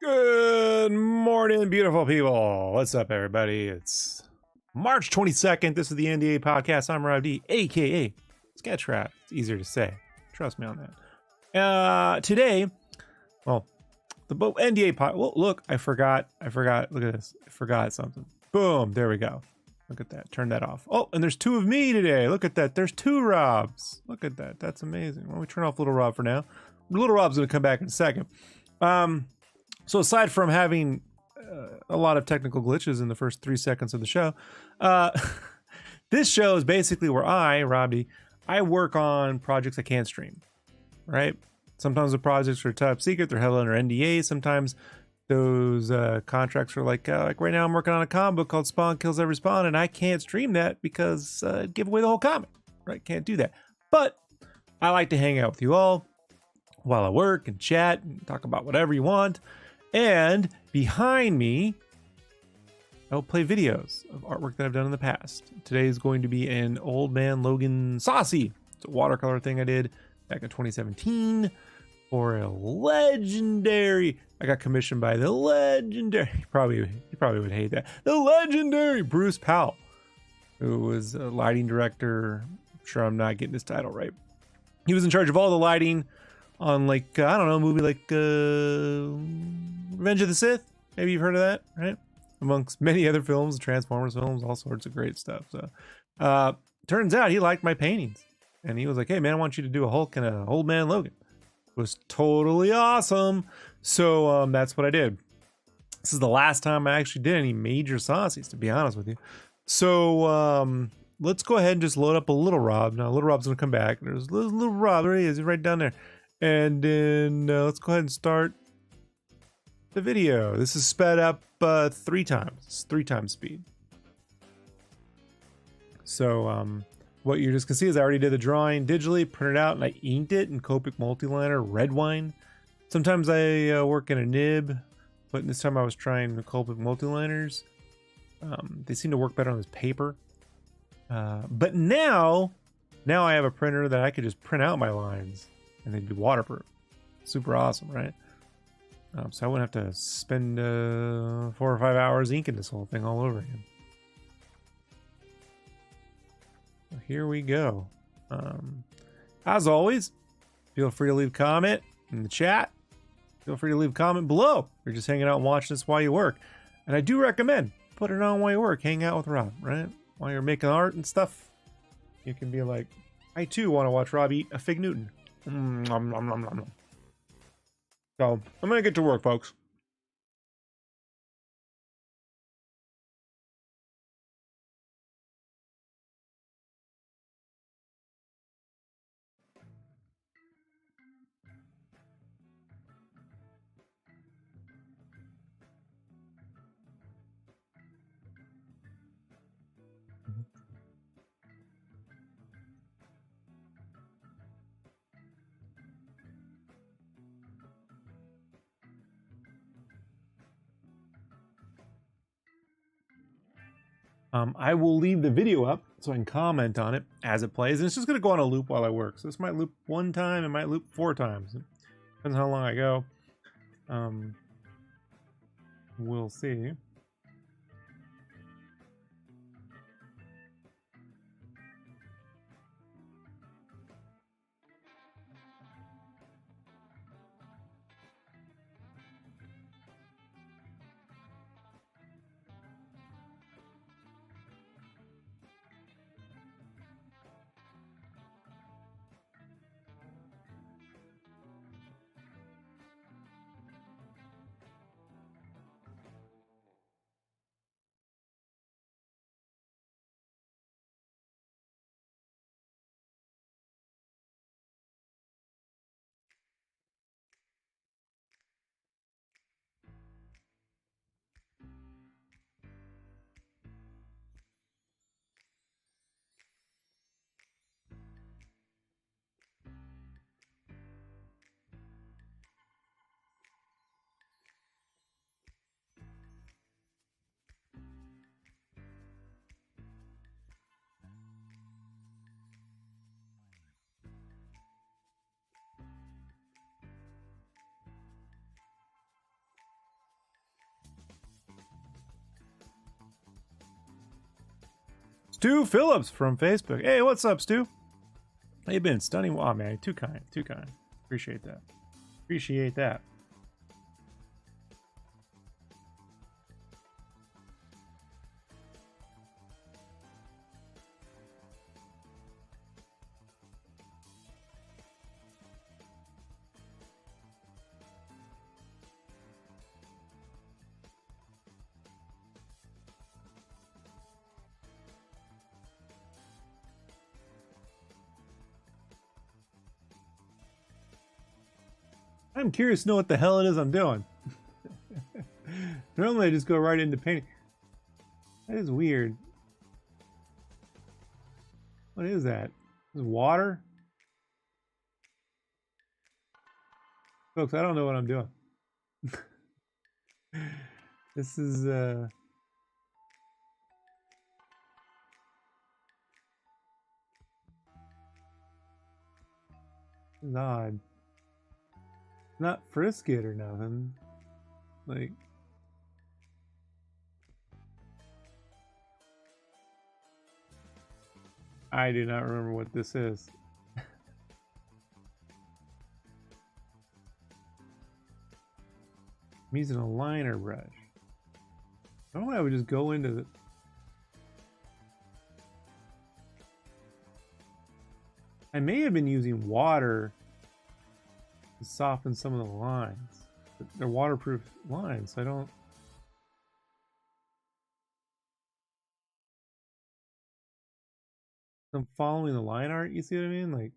Good morning, beautiful people. What's up, everybody? It's March 22nd. This is the NDA Podcast. I'm Rob D, aka Sketchcraft. It's easier to say. Trust me on that. Today, well, the NDA pod. Well, look, I forgot. Look at this. I forgot something. Boom. There we go. Look at that. Turn that off. Oh, and there's two of me today. Look at that. There's two Robs. Look at that. That's amazing. Well, we turn off Little Rob for now. Little Rob's going to come back in a second. So aside from having a lot of technical glitches in the first 3 seconds of the show, this show is basically where I, Robbie, I work on projects I can't stream, right? Sometimes the projects are top secret, they're held under NDA. Sometimes those contracts are like right now I'm working on a comic book called Spawn Kills Every Spawn, and I can't stream that because it'd give away the whole comic, right? Can't do that. But I like to hang out with you all while I work and chat and talk about whatever you want. And behind me, I will play videos of artwork that I've done in the past. Today is going to be an old man Logan Saucy. It's a watercolor thing I did back in 2017 for a legendary. I got commissioned by the legendary. You probably would hate that. The legendary Bruce Powell, who was a lighting director. I'm sure I'm not getting his title right. He was in charge of all the lighting on, like, I don't know, a movie like Revenge of the Sith. Maybe you've heard of that, right? Amongst many other films, Transformers films, all sorts of great stuff. So turns out he liked my paintings. And he was like, hey, man, I want you to do a Hulk and a Old Man Logan. It was totally awesome. So that's what I did. This is the last time I actually did any major saucies, to be honest with you. So let's go ahead and just load up a Little Rob. Now, Little Rob's going to come back. There's Little Rob. There he is. He's right down there. And then let's go ahead and start the video. This is sped up 3 times. It's 3 times speed. So what you're just gonna see is I already did the drawing digitally, printed out, and I inked it in Copic multiliner red wine. Sometimes I work in a nib, but this time I was trying the Copic multiliners. They seem to work better on this paper. But now I have a printer that I could just print out my lines and they'd be waterproof. Super awesome, right? So I wouldn't have to spend 4 or 5 hours inking this whole thing all over again. So here we go. As always, feel free to leave a comment in the chat. Feel free to leave a comment below. You're just hanging out and watching this while you work. And I do recommend put it on while you work. Hang out with Rob, right? While you're making art and stuff, you can be like, I too want to watch Rob eat a Fig Newton. Nom, nom, nom, nom, nom. So I'm gonna get to work, folks. I will leave the video up so I can comment on it as it plays. And it's just going to go on a loop while I work. So this might loop 1 time. It might loop 4 times. Depends on how long I go. We'll see. Stu Phillips from Facebook. Hey, what's up, Stu? How you been? Stunning. Oh, man, too kind. Too kind. Appreciate that. Appreciate that. I'm curious to know what the hell it is I'm doing. Normally I just go right into painting. That is weird. What is that? Is it water? Folks, I don't know what I'm doing. This is odd. Not frisket or nothing. Like, I do not remember what this is. I'm using a liner brush. Normally I would just go into the... I may have been using water to soften some of the lines. But they're waterproof lines, so I don't... I'm following the line art, you see what I mean? Like...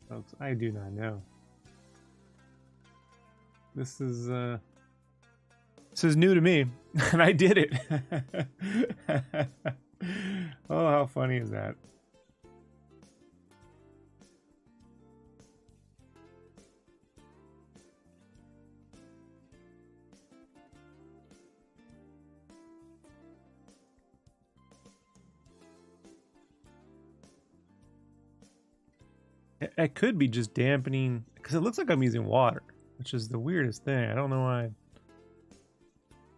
Folks, I do not know. This is new to me, and I did it. Oh, how funny is that? It could be just dampening, because it looks like I'm using water, which is the weirdest thing. I don't know why.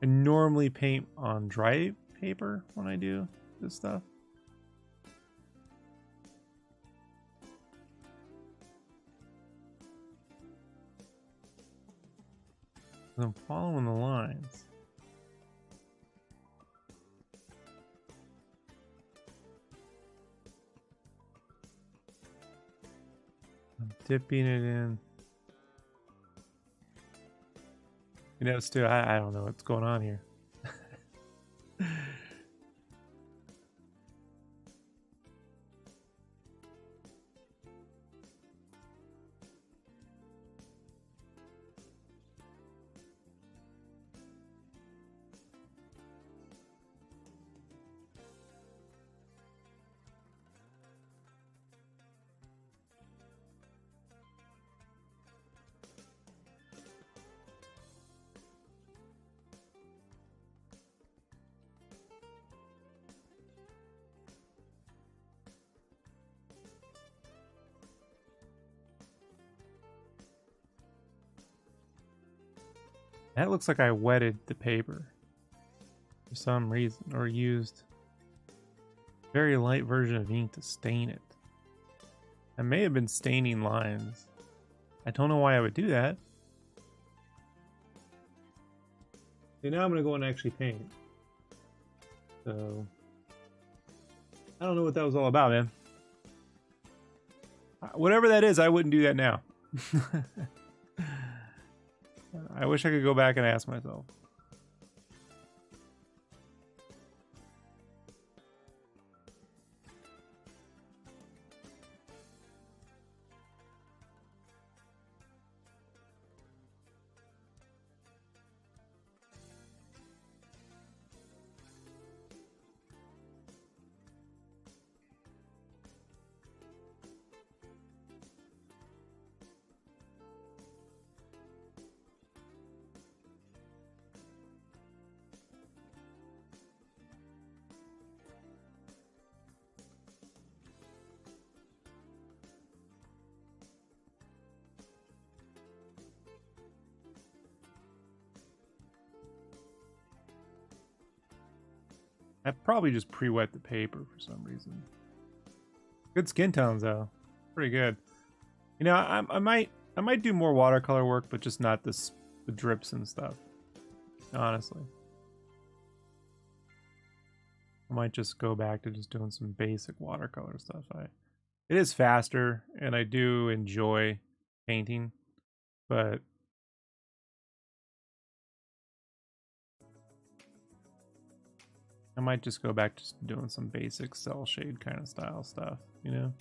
I normally paint on dry paper when I do this stuff. I'm following the lines. I'm dipping it in. You know, Stu, I don't know what's going on here. That looks like I wetted the paper for some reason, or used a very light version of ink to stain it. I may have been staining lines. I don't know why I would do that. Okay, now I'm going to go and actually paint. So, I don't know what that was all about, man. Whatever that is, I wouldn't do that now. I wish I could go back and ask myself. I probably just pre-wet the paper for some reason. Good skin tones though, pretty good. You know, I might do more watercolor work, but just not the drips and stuff. Honestly, I might just go back to just doing some basic watercolor stuff. It is faster, and I do enjoy painting, but I might just go back to just doing some basic cell shade kind of style stuff, you know?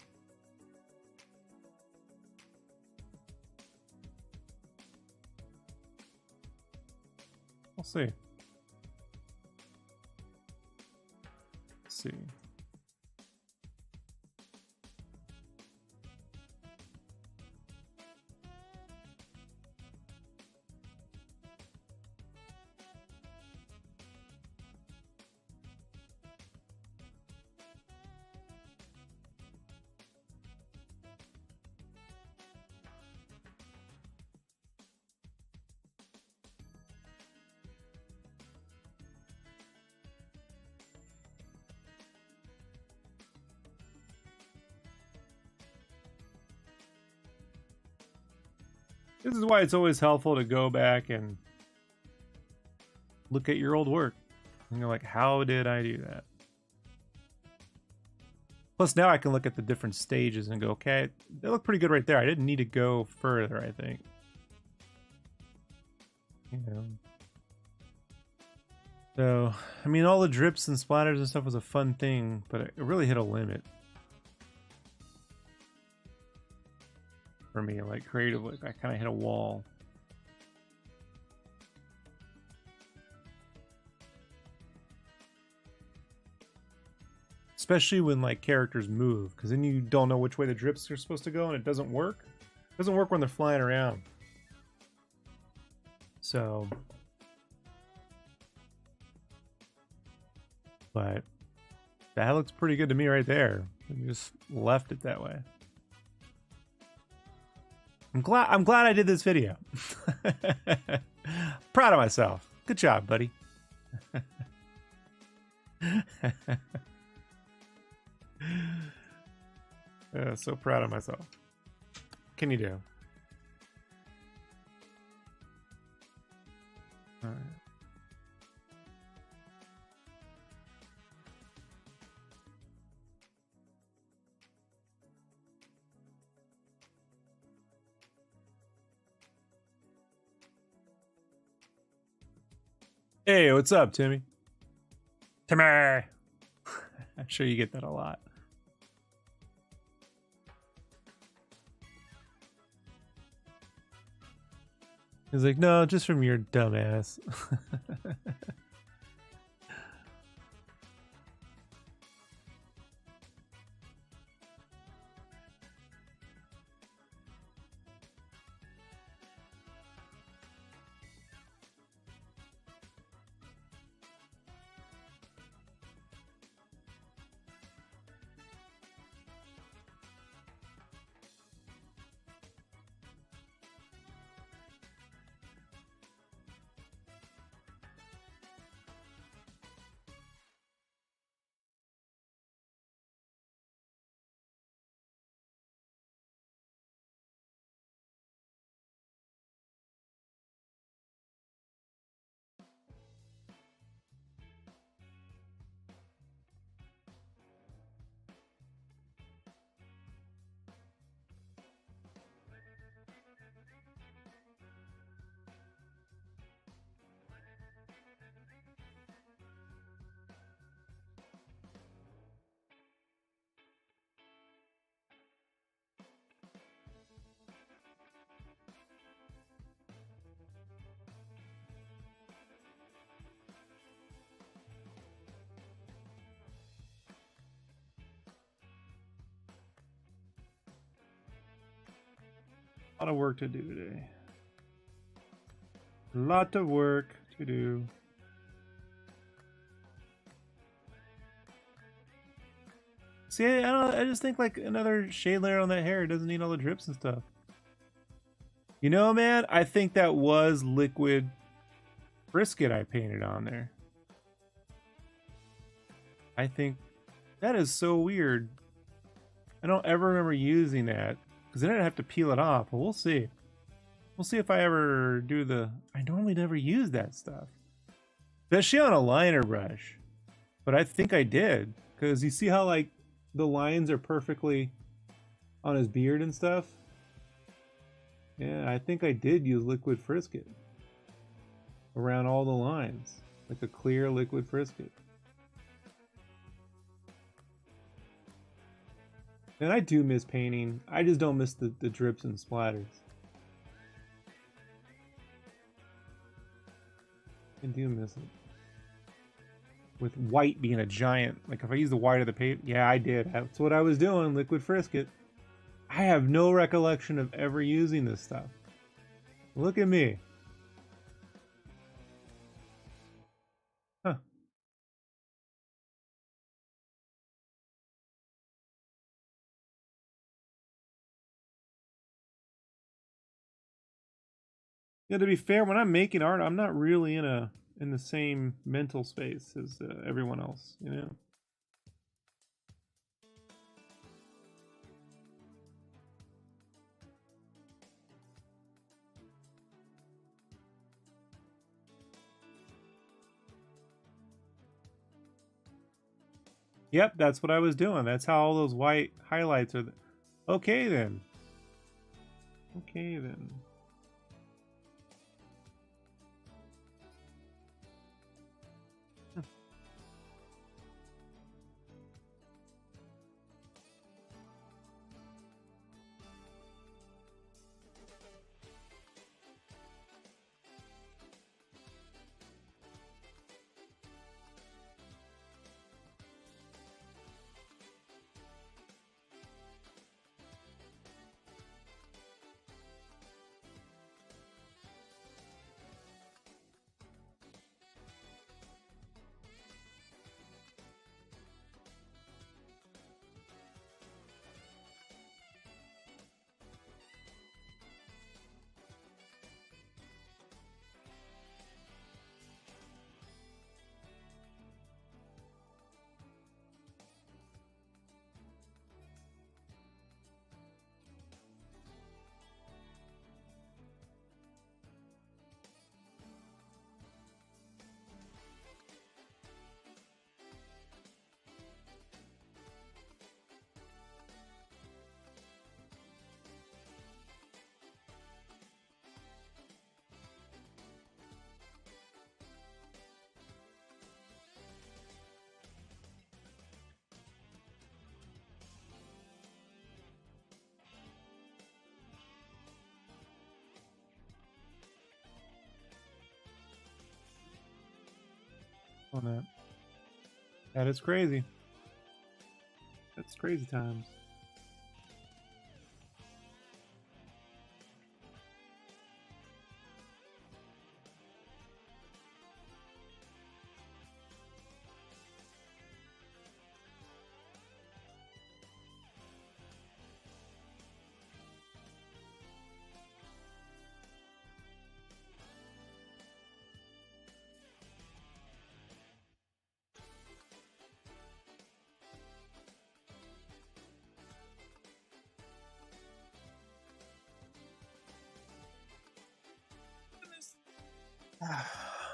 We'll see. Let's see. This is why it's always helpful to go back and look at your old work. And you're like, how did I do that? Plus now I can look at the different stages and go, okay, they look pretty good right there. I didn't need to go further, I think. You know. So, I mean, all the drips and splatters and stuff was a fun thing, but it really hit a limit. For me, like creatively, I kind of hit a wall. Especially when like characters move, because then you don't know which way the drips are supposed to go, and it doesn't work. It doesn't work when they're flying around. So, but that looks pretty good to me right there. I just left it that way. I'm glad I did this video. Proud of myself. Good job, buddy. So proud of myself. What can you do? All right. Hey, what's up, Timmy? Timmy! I'm sure you get that a lot. He's like, no, just from your dumbass. A lot of work to do today. A lot of work to do. See, I don't. I just think like another shade layer on that hair doesn't need all the drips and stuff. You know, man, I think that was liquid brisket I painted on there. I think that is so weird. I don't ever remember using that because then I'd have to peel it off. But we'll see. We'll see if I ever do the. I normally never use that stuff, especially on a liner brush. But I think I did because you see how like the lines are perfectly on his beard and stuff. Yeah, I think I did use liquid frisket around all the lines, like a clear liquid frisket. And I do miss painting. I just don't miss the drips and splatters. I do miss it. With white being a giant. Like if I use the white of the paint, yeah, I did. That's what I was doing, liquid frisket. I have no recollection of ever using this stuff. Look at me. Huh. Yeah, to be fair, when I'm making art, I'm not really in the same mental space as everyone else, you know? Yep, that's what I was doing. That's how all those white highlights are. Okay then. Okay then. On that. That is crazy. That's crazy times.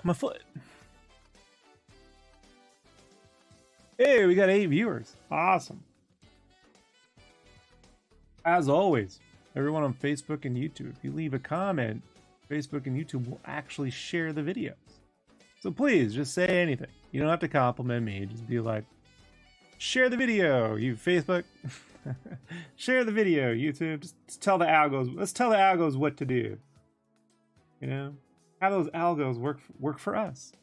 My foot. Hey, we got 8 viewers. Awesome. As always, everyone on Facebook and YouTube, if you leave a comment, Facebook and YouTube will actually share the videos. So please, just say anything. You don't have to compliment me. Just be like, share the video, you Facebook. Share the video, YouTube. Just tell the algos. Let's tell the algos what to do. You know? Have those algos work for us.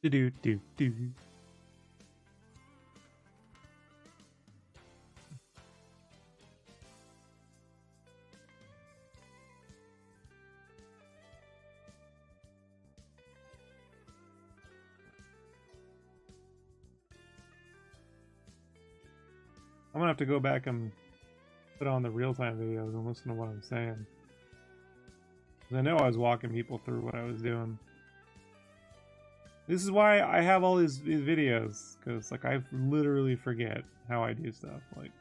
Do do do do. I'm gonna have to go back and put on the real-time videos and listen to what I'm saying. 'Cause I know I was walking people through what I was doing. This is why I have all these videos, because like I literally forget how I do stuff. Like,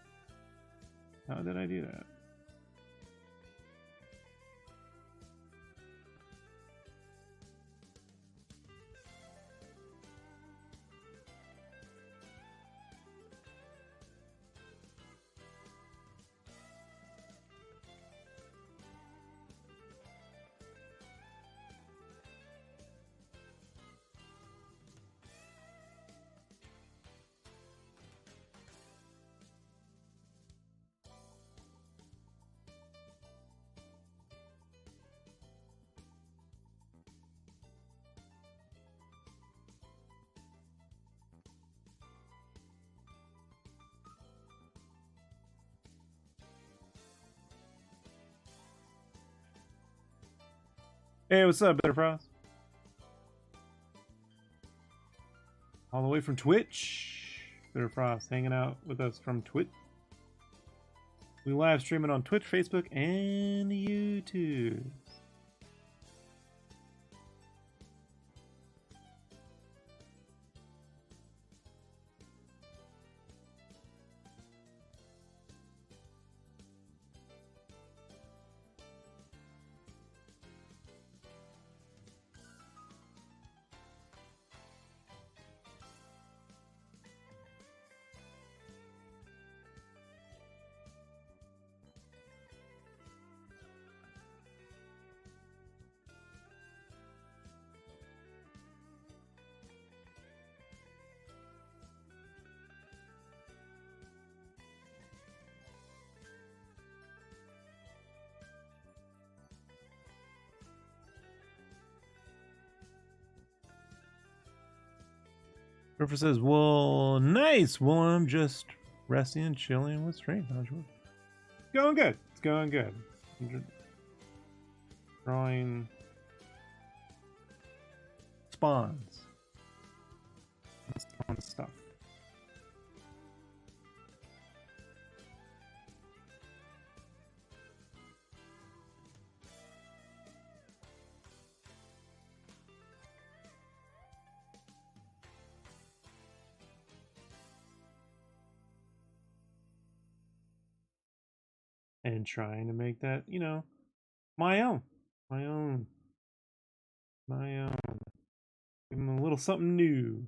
how did I do that? Hey, what's up, Bitterfrost? All the way from Twitch. Bitterfrost hanging out with us from Twitch. We live streaming on Twitch, Facebook, and YouTube. River says, well, nice. Well, I'm just resting and chilling with stream. How's yours? Going good. It's going good. I'm drawing spawns. Spawn stuff. And trying to make that, you know, my own. Give them a little something new.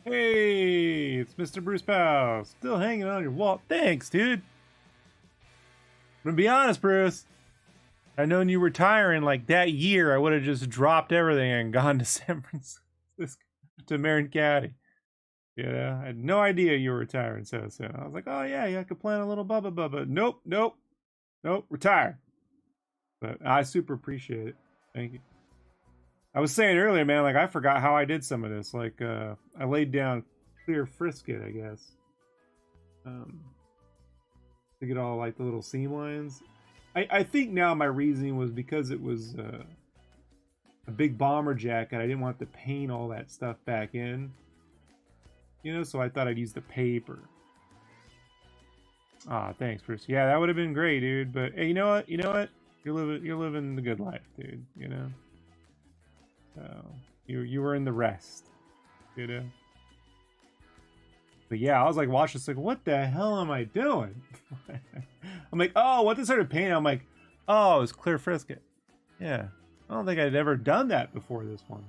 Hey, it's Mr. Bruce Powell. Still hanging on your wall. Thanks, dude. I'm gonna be honest, Bruce. I known you retiring like that year, I would have just dropped everything and gone to San Francisco, to Marin County. Yeah, I had no idea you were retiring so soon. I was like, oh yeah, I could plan a little bubba. Nope, retire. But I super appreciate it. Thank you. I was saying earlier, man, like I forgot how I did some of this. Like I laid down clear frisket, I guess. To get all like the little seam lines. I think now my reasoning was because it was a big bomber jacket. I didn't want to paint all that stuff back in. You know, so I thought I'd use the paper. Ah, thanks, Bruce. Yeah, that would have been great, dude. But hey, you know what? You're living the good life, dude. You know. So you were in the rest, you know. But yeah, I was like watching this, like, what the hell am I doing? I'm like, oh, what this sort of paint? I'm like, oh, it's clear frisket. Yeah, I don't think I'd ever done that before this one.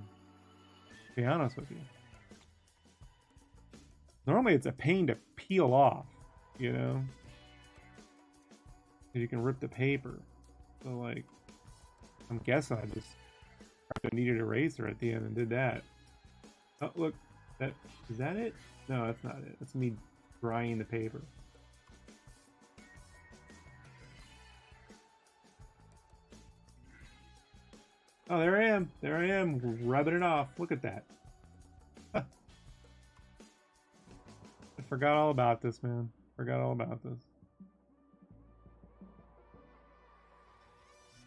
To be honest with you. Normally it's a pain to peel off, you know? You can rip the paper. So like, I'm guessing I just needed an eraser at the end and did that. Oh, look, is that it? No, that's not it. That's me drying the paper. Oh, there I am. There I am, rubbing it off. Look at that. I forgot all about this, man. Forgot all about this.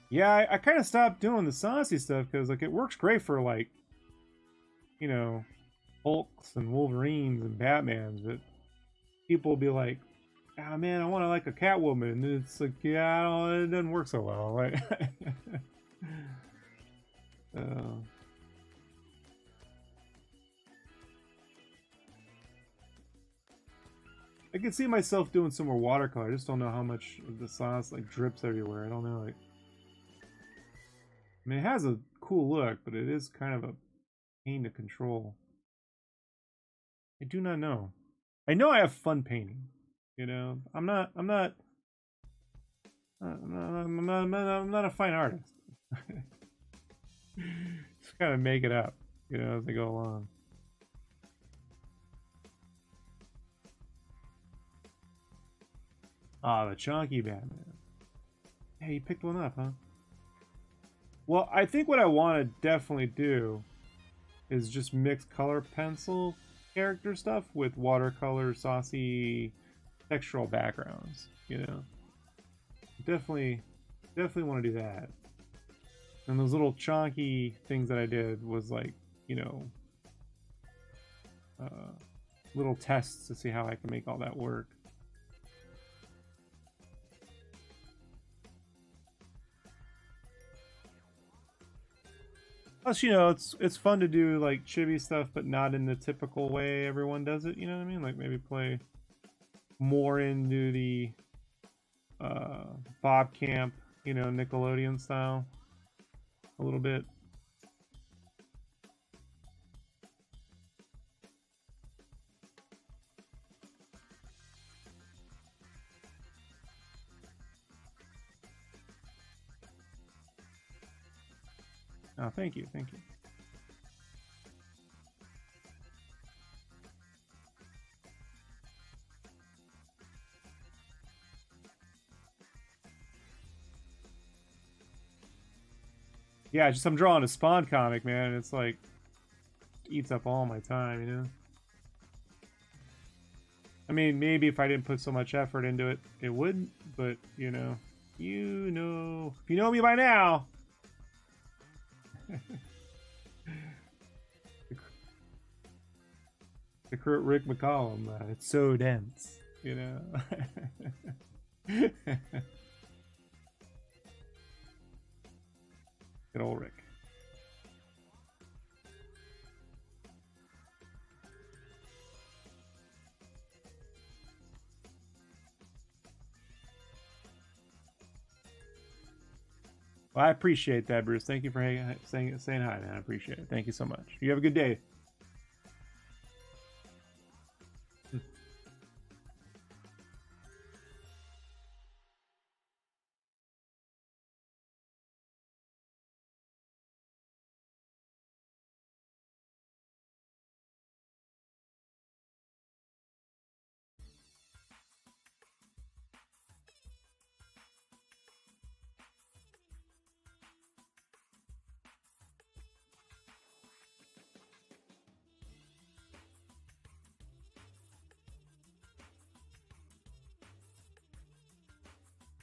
Yeah, I kind of stopped doing the saucy stuff because like it works great for like, you know, Hulks and Wolverines and Batmans, but people will be like, "Ah, man, I want to like a Catwoman," and it's like, yeah, it doesn't work so well. Like, I can see myself doing some more watercolor. I just don't know how much of the sauce like drips everywhere. I don't know. Like, I mean, it has a cool look, but it is kind of a pain to control. I do not know. I know I have fun painting. You know, I'm not a fine artist. Just kind of make it up, you know, as I go along. Ah, the chunky Batman. Hey, you picked one up, huh? Well, I think what I want to definitely do is just mix color pencil character stuff with watercolor saucy textural backgrounds, you know. Definitely want to do that. And those little chunky things that I did was like, you know, little tests to see how I can make all that work. Plus, you know, it's fun to do like chibi stuff, but not in the typical way everyone does it. You know what I mean? Like maybe play more into the Bob Camp, you know, Nickelodeon style a little bit. Oh, thank you. Yeah, just I'm drawing a Spawn comic, man, and it's like eats up all my time, you know. I mean, maybe if I didn't put so much effort into it, it wouldn't. But you know, if you know me by now. The Kurt Rick McCollum, it's so dense, you know. Good old Rick. Well, I appreciate that, Bruce. Thank you for saying hi, man. I appreciate it. Thank you so much. You have a good day.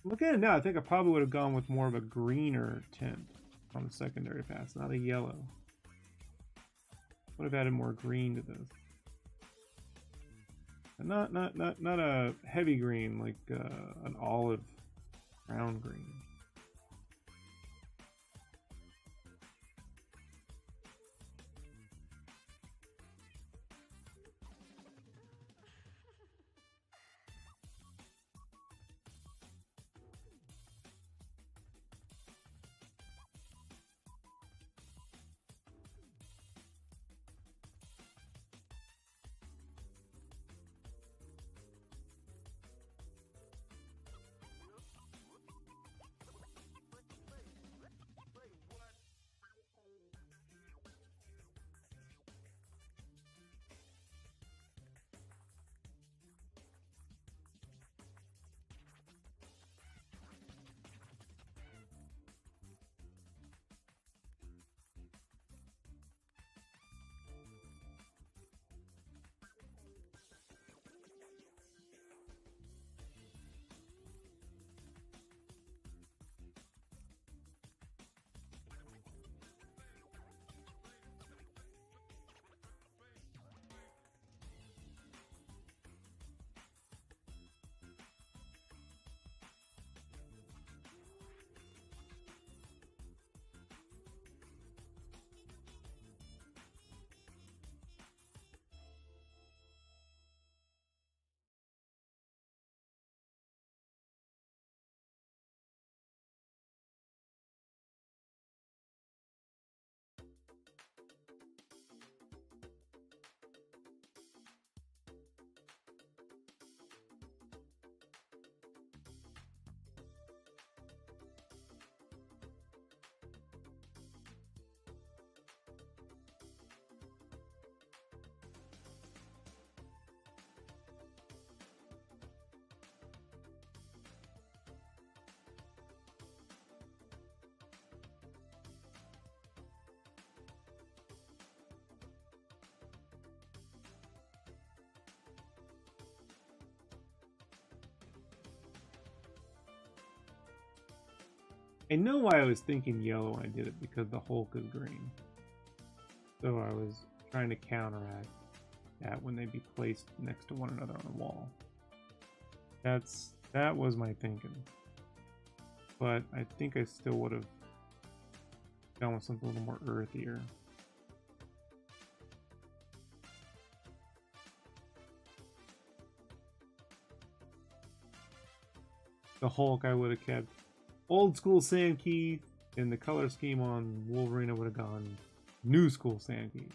Looking at it now, I think I probably would have gone with more of a greener tint on the secondary pass, not a yellow. Would have added more green to this. And not a heavy green, like an olive brown green. I know why I was thinking yellow when I did it, because the Hulk is green. So I was trying to counteract that when they'd be placed next to one another on the wall. That was my thinking. But I think I still would have gone with something a little more earthier. The Hulk I would have kept old school sand key, and the color scheme on Wolverine I would have gone new school sand key.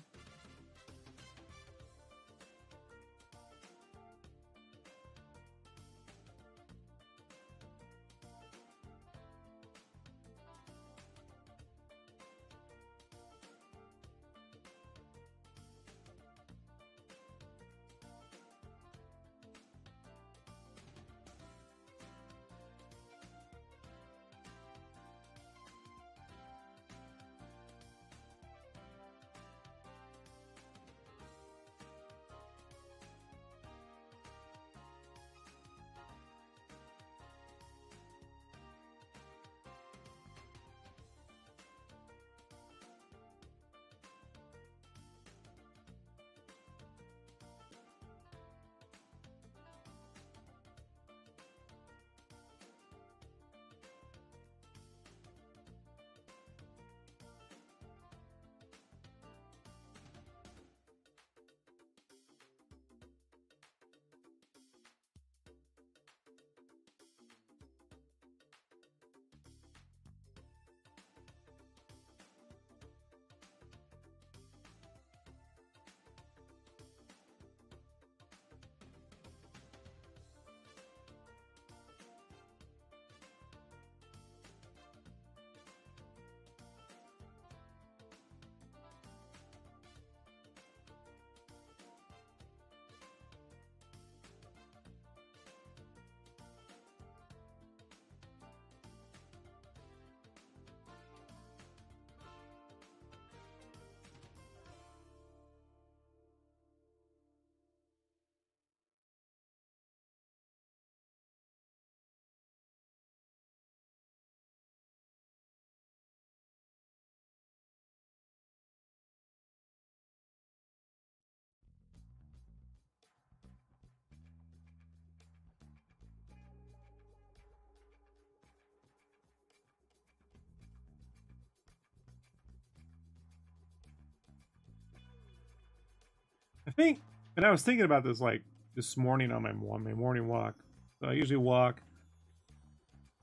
think, and I was thinking about this like this morning on my morning walk. So I usually walk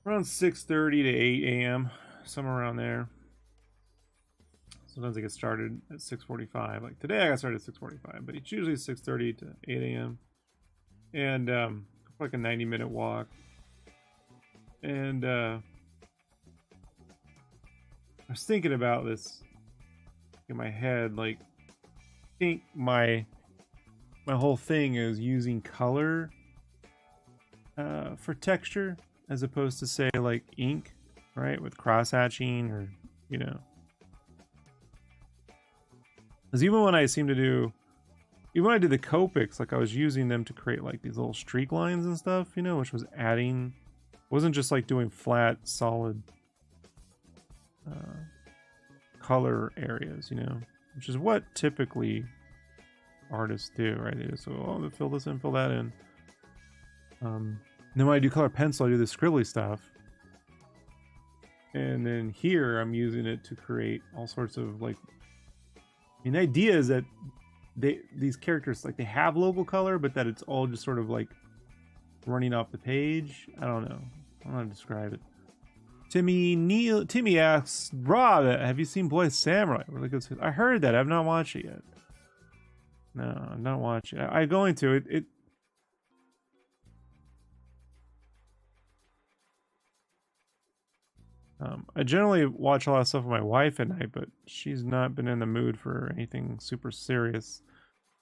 around 6:30 to 8 a.m., somewhere around there. Sometimes I get started at 6:45. Like today I got started at 6:45, but it's usually 6:30 to 8 a.m. And like a 90-minute walk. And I was thinking about this in my head, like I think my whole thing is using color for texture as opposed to say like ink, right, with cross hatching, or you know, because even when I did the Copics, like I was using them to create like these little streak lines and stuff, you know, which was adding, wasn't just like doing flat solid color areas, you know, which is what typically artists do, right? They just go, oh, fill this in, fill that in. Then when I do color pencil, I do the scribbly stuff. And then here I'm using it to create all sorts of like, I mean, the idea is that these characters, like, they have local color, but that it's all just sort of like running off the page. I don't know. I don't know how to describe it. Timmy asks, Rob, have you seen Boy Samurai? Really good. I heard that. I've not watched it yet. No, I'm not watching it. I'm going to. I generally watch a lot of stuff with my wife at night, but she's not been in the mood for anything super serious.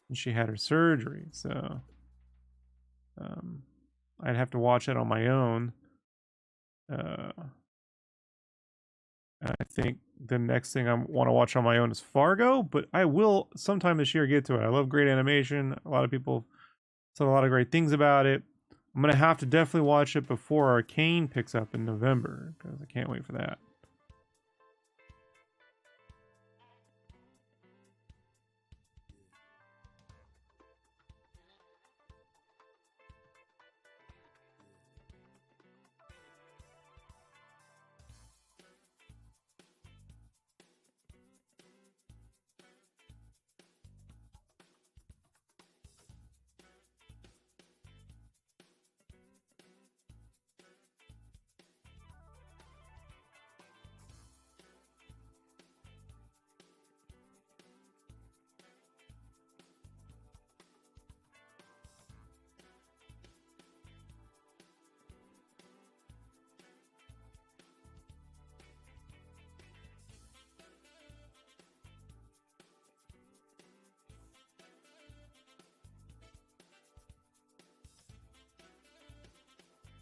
And she had her surgery, so I'd have to watch it on my own. I think the next thing I want to watch on my own is Fargo, but I will sometime this year get to it. I love great animation. A lot of people said a lot of great things about it. I'm going to have to definitely watch it before Arcane picks up in November, because I can't wait for that.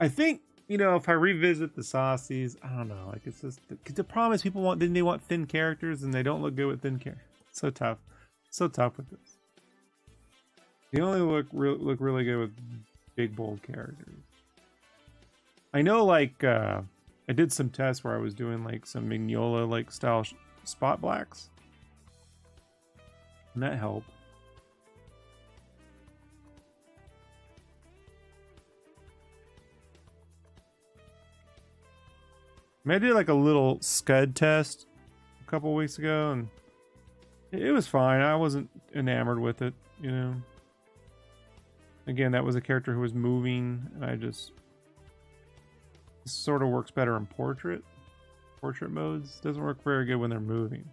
I think, you know, if I revisit the Saucies, I don't know, like, it's just the problem is people want, then they want thin characters, and they don't look good with thin characters. So tough with this. They only look really good with big bold characters. I know, like, I did some tests where I was doing like some Mignola like style spot blacks, and that helped. I did like a little Scud test a couple weeks ago, and it was fine. I wasn't enamored with it, you know. Again, that was a character who was moving, and I just, this sort of works better in portrait modes. Doesn't work very good when they're moving.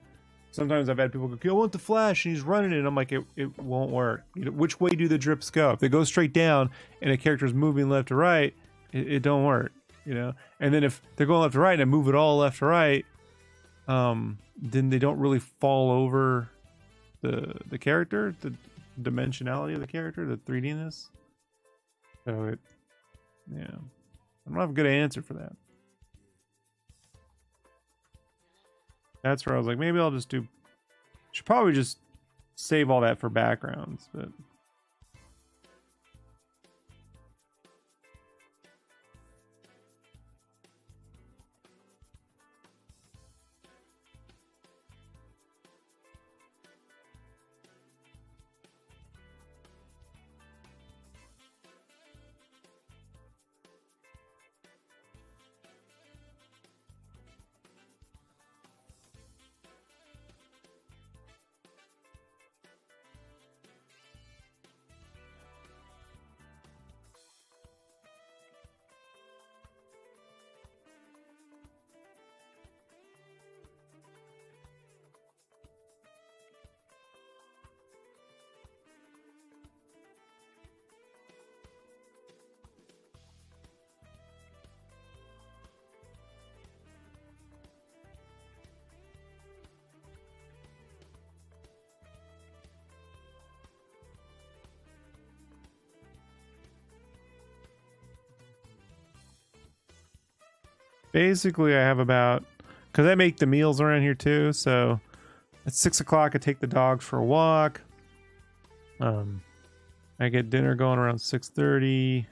Sometimes I've had people go, I want the flash, and he's running it, and I'm like, it won't work. You know, which way do the drips go? If they go straight down and a character's moving left to right, it don't work. You know, and then if they're going left to right and I move it all left to right, then they don't really fall over the character, the dimensionality of the character, the 3D-ness. So yeah, I don't have a good answer for that. That's where I was like, maybe I'll just should probably just save all that for backgrounds, but. basically I have about, because I make the meals around here too, so at 6 o'clock I take the dogs for a walk. I get dinner going around 6:30.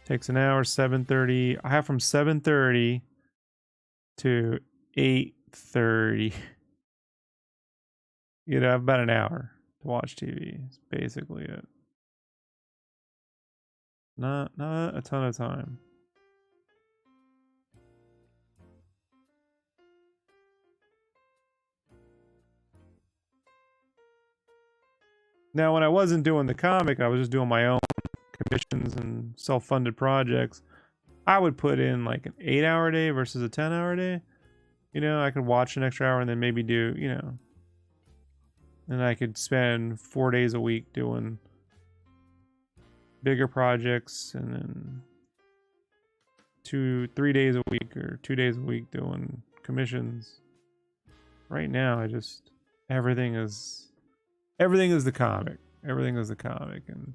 Takes an hour, 7:30. I have from 7:30 to 8:30. You know, I have about an hour to watch TV. It's basically it. Not a ton of time. Now, when I wasn't doing the comic, I was just doing my own commissions and self-funded projects. I would put in like an 8-hour day versus a 10-hour day. You know, I could watch an extra hour and then maybe do, you know, and I could spend 4 days a week doing bigger projects, and then 3 days a week or 2 days a week doing commissions. Right now, I just, everything is the comic. Everything is the comic, and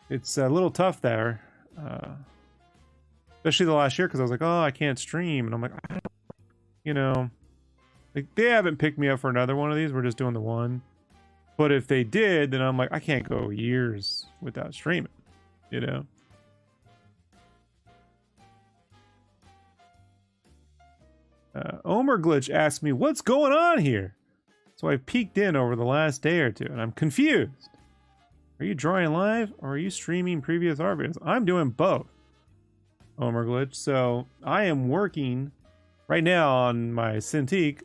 it's a little tough there, especially the last year, because I was like, oh, I can't stream, and I'm like, I don't, you know, like they haven't picked me up for another one of these. We're just doing the one, but if they did, then I'm like, I can't go years without streaming, you know. Omer Glitch asked me, what's going on here? So I peeked in over the last day or two, and I'm confused. Are you drawing live, or are you streaming previous art videos? I'm doing both, Omer Glitch. So I am working right now on my Cintiq.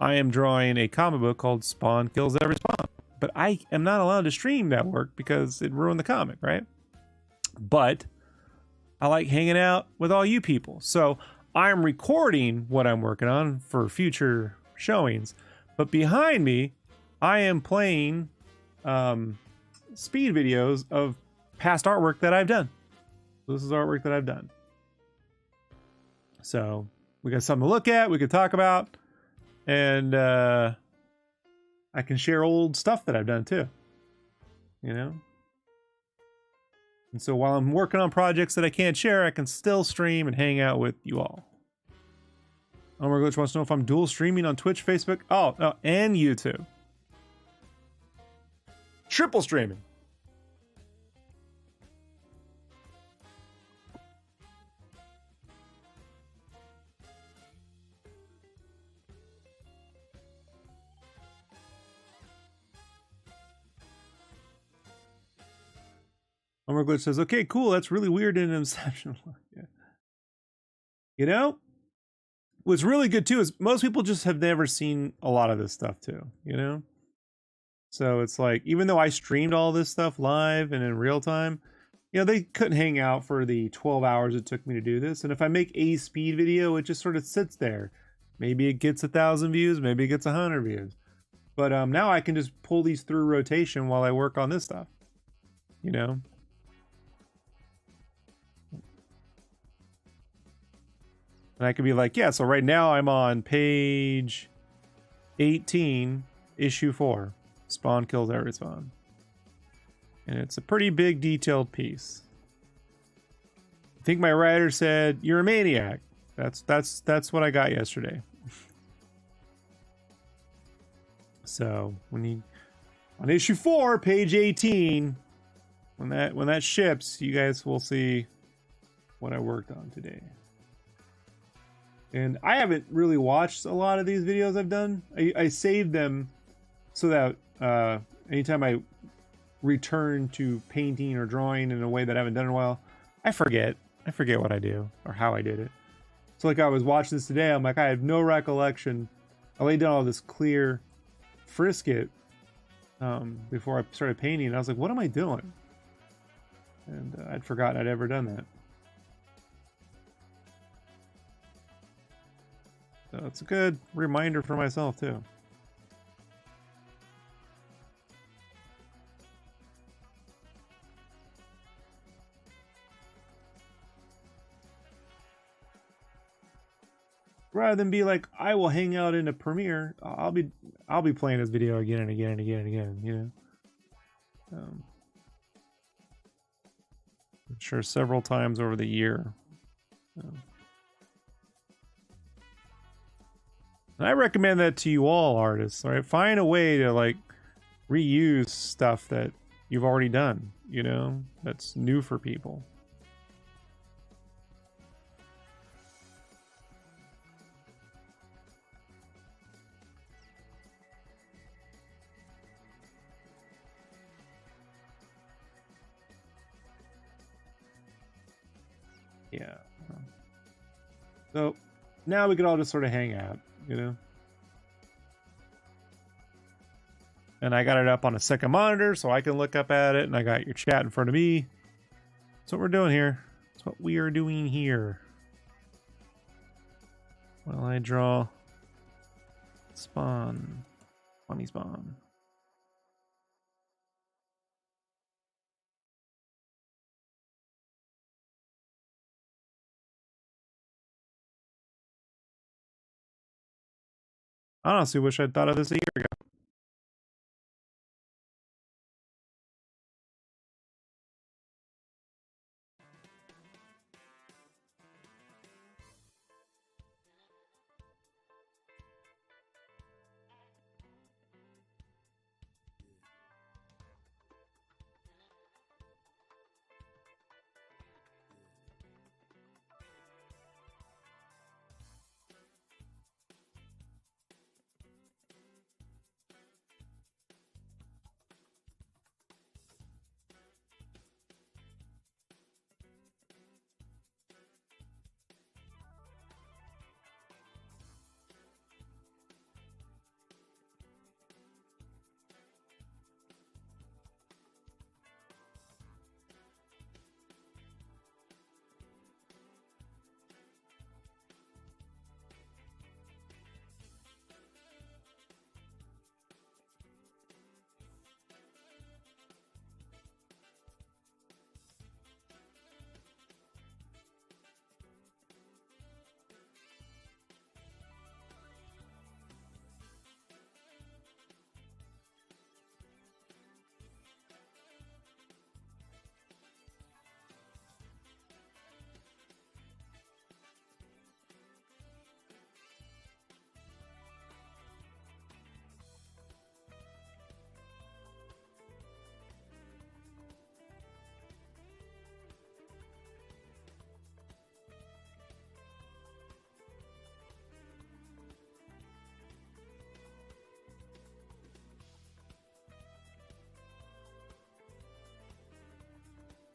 I am drawing a comic book called Spawn Kills Every Spawn. But I am not allowed to stream that work because it ruined the comic, right? But I like hanging out with all you people. So I'm recording what I'm working on for future showings. But behind me, I am playing speed videos of past artwork that I've done. So this is artwork that I've done. So we got something to look at, we could talk about, and I can share old stuff that I've done too. You know? And so while I'm working on projects that I can't share, I can still stream and hang out with you all. Omer Glitch wants to know if I'm dual streaming on Twitch, Facebook, and YouTube. Triple streaming. Omer Glitch says, okay, cool, that's really weird and exceptional. Yeah. You know? What's really good too is most people just have never seen a lot of this stuff too, you know? So it's like, even though I streamed all this stuff live and in real time, you know, they couldn't hang out for the 12 hours it took me to do this. And if I make a speed video, it just sort of sits there. Maybe it gets 1,000 views, maybe it gets 100 views. But now I can just pull these through rotation while I work on this stuff, you know? And I could be like, yeah, so right now I'm on page 18, issue 4. Spawn Kills Every Spawn. And it's a pretty big detailed piece. I think my writer said, you're a maniac. That's what I got yesterday. So on issue 4, page 18, when that ships, you guys will see what I worked on today. And I haven't really watched a lot of these videos I've done. I saved them so that anytime I return to painting or drawing in a way that I haven't done in a while, I forget what I do or how I did it. So like I was watching this today, I'm like, I have no recollection. I laid down all this clear frisket before I started painting, and I was like, what am I doing? And I'd forgotten I'd ever done that. So it's a good reminder for myself too. Rather than be like, I will hang out in a premiere, I'll be playing this video again and again and again and again, you know. I'm sure several times over the year. And I recommend that to you all artists, right? Find a way to like reuse stuff that you've already done, you know, that's new for people. Yeah. So now we can all just sort of hang out, you know? And I got it up on a second monitor so I can look up at it, and I got your chat in front of me. That's what we're doing here. That's what we are doing here. While I draw spawn. Funny spawn. I honestly wish I'd thought of this a year ago.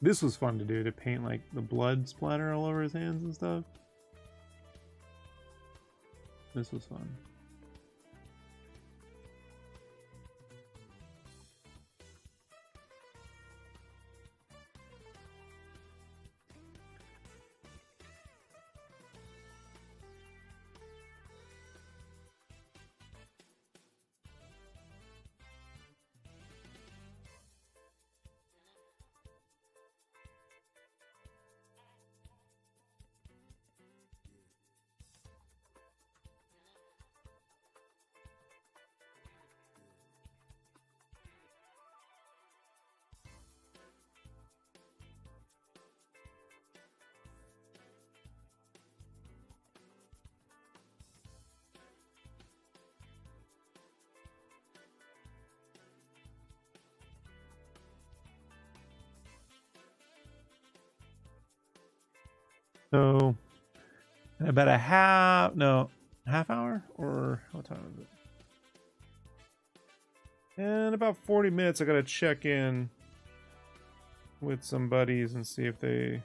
This was fun to do, to paint like the blood splatter all over his hands and stuff. This was fun. So, in about a half hour, or what time is it? In about 40 minutes, I gotta check in with some buddies and see if they.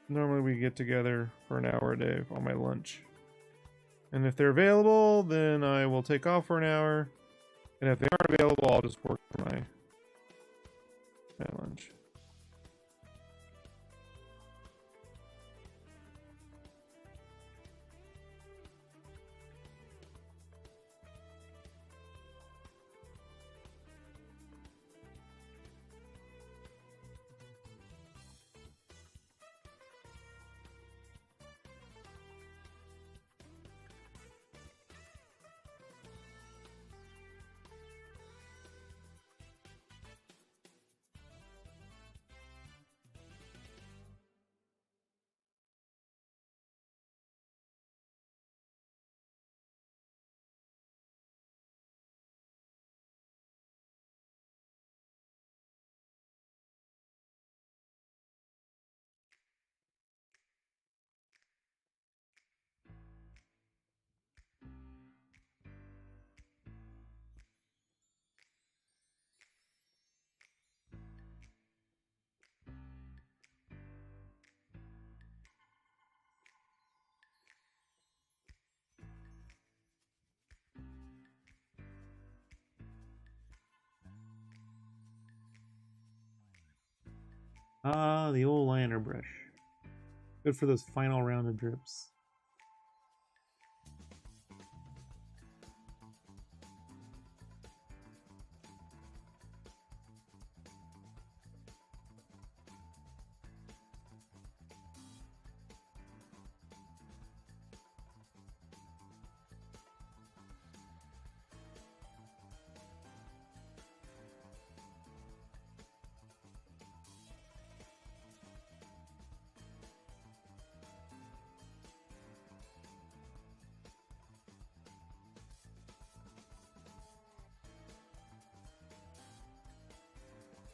Normally, we get together for an hour a day on my lunch. And if they're available, then I will take off for an hour. And if they aren't available, I'll just work for my lunch. Ah, the old liner brush. Good for those final round of drips.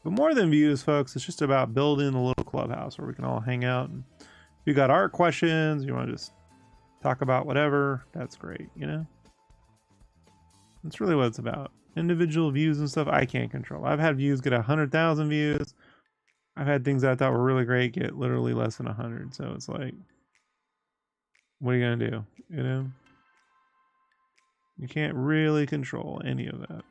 But more than views, folks, it's just about building a little clubhouse where we can all hang out. And if you got art questions, you want to just talk about whatever, that's great, you know? That's really what it's about. Individual views and stuff I can't control. I've had views get 100,000 views. I've had things I thought were really great get literally less than 100. So it's like, what are you going to do? You know? You can't really control any of that.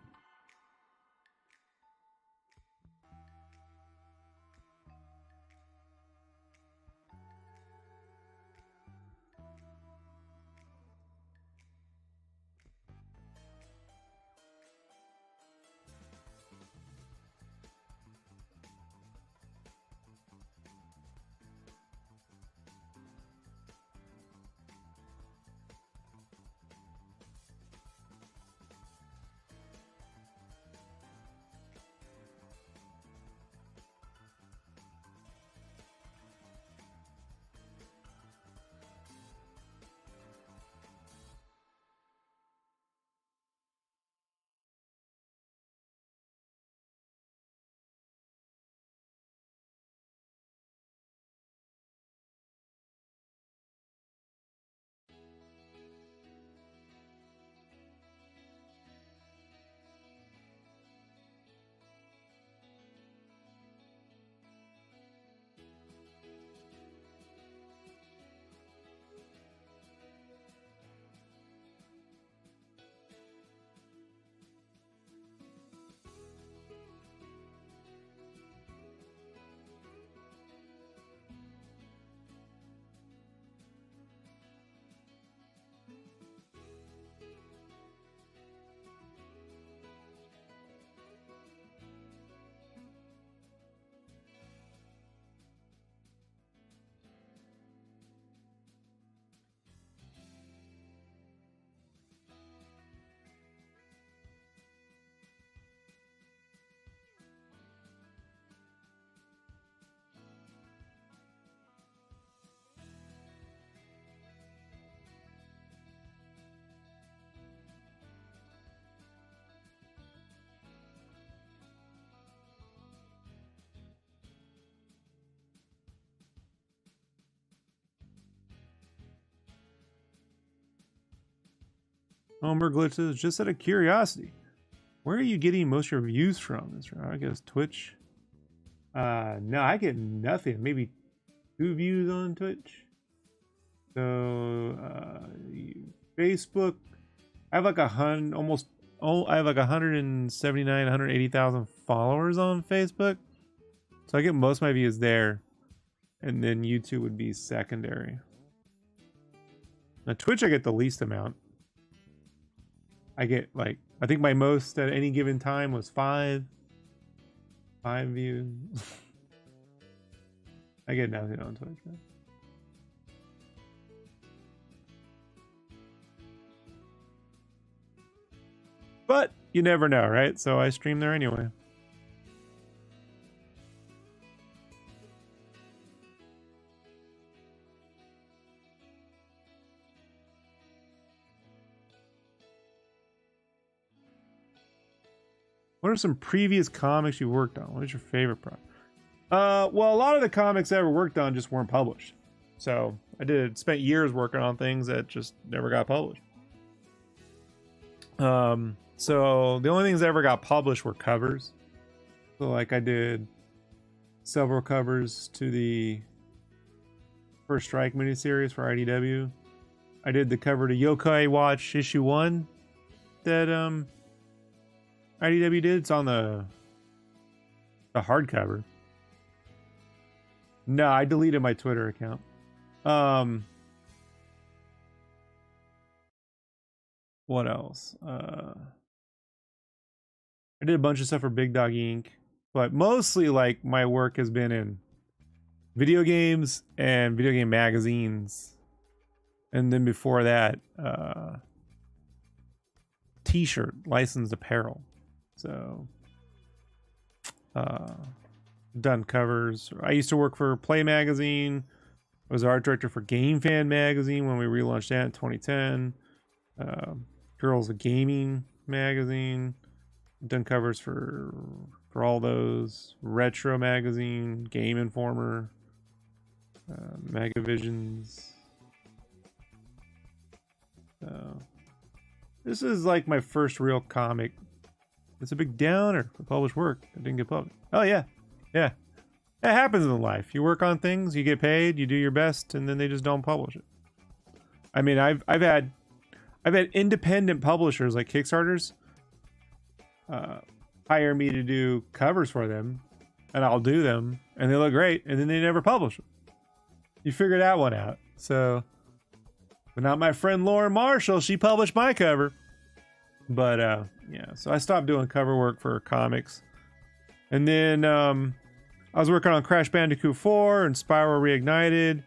Homer glitches, just out of curiosity, where are you getting most of your views from? I guess Twitch. No, I get nothing. Maybe 2 views on Twitch. So Facebook, I have like I have like 179, 180,000 followers on Facebook. So I get most of my views there, and then YouTube would be secondary. Now Twitch, I get the least amount. I get like, I think my most at any given time was 5 views. I get nothing on Twitch, man. But you never know, right? So I stream there anyway. What are some previous comics you worked on? What is your favorite project? Well, a lot of the comics I ever worked on just weren't published. So I spent years working on things that just never got published. So the only things that ever got published were covers. So like I did several covers to the First Strike miniseries for IDW. I did the cover to Yokai Watch issue 1 that IDW did. It's on the hardcover. No, I deleted my Twitter account. What else? I did a bunch of stuff for Big Dog Inc. But mostly, like, my work has been in video games and video game magazines. And then before that, t-shirt, licensed apparel. So, done covers. I used to work for Play Magazine. I was art director for Game Fan Magazine when we relaunched that in 2010. Girls of Gaming Magazine. Done covers for all those. Retro Magazine, Game Informer, Magavisions. This is like my first real comic. It's a big downer for published work that didn't get published. Oh yeah, yeah. It happens in life. You work on things, you get paid, you do your best, and then they just don't publish it. I mean, I've had independent publishers like Kickstarters hire me to do covers for them, and I'll do them, and they look great, and then they never publish them. You figure that one out. So, but not my friend Lauren Marshall. She published my cover. But yeah, so I stopped doing cover work for comics, and then I was working on Crash Bandicoot 4 and Spyro Reignited,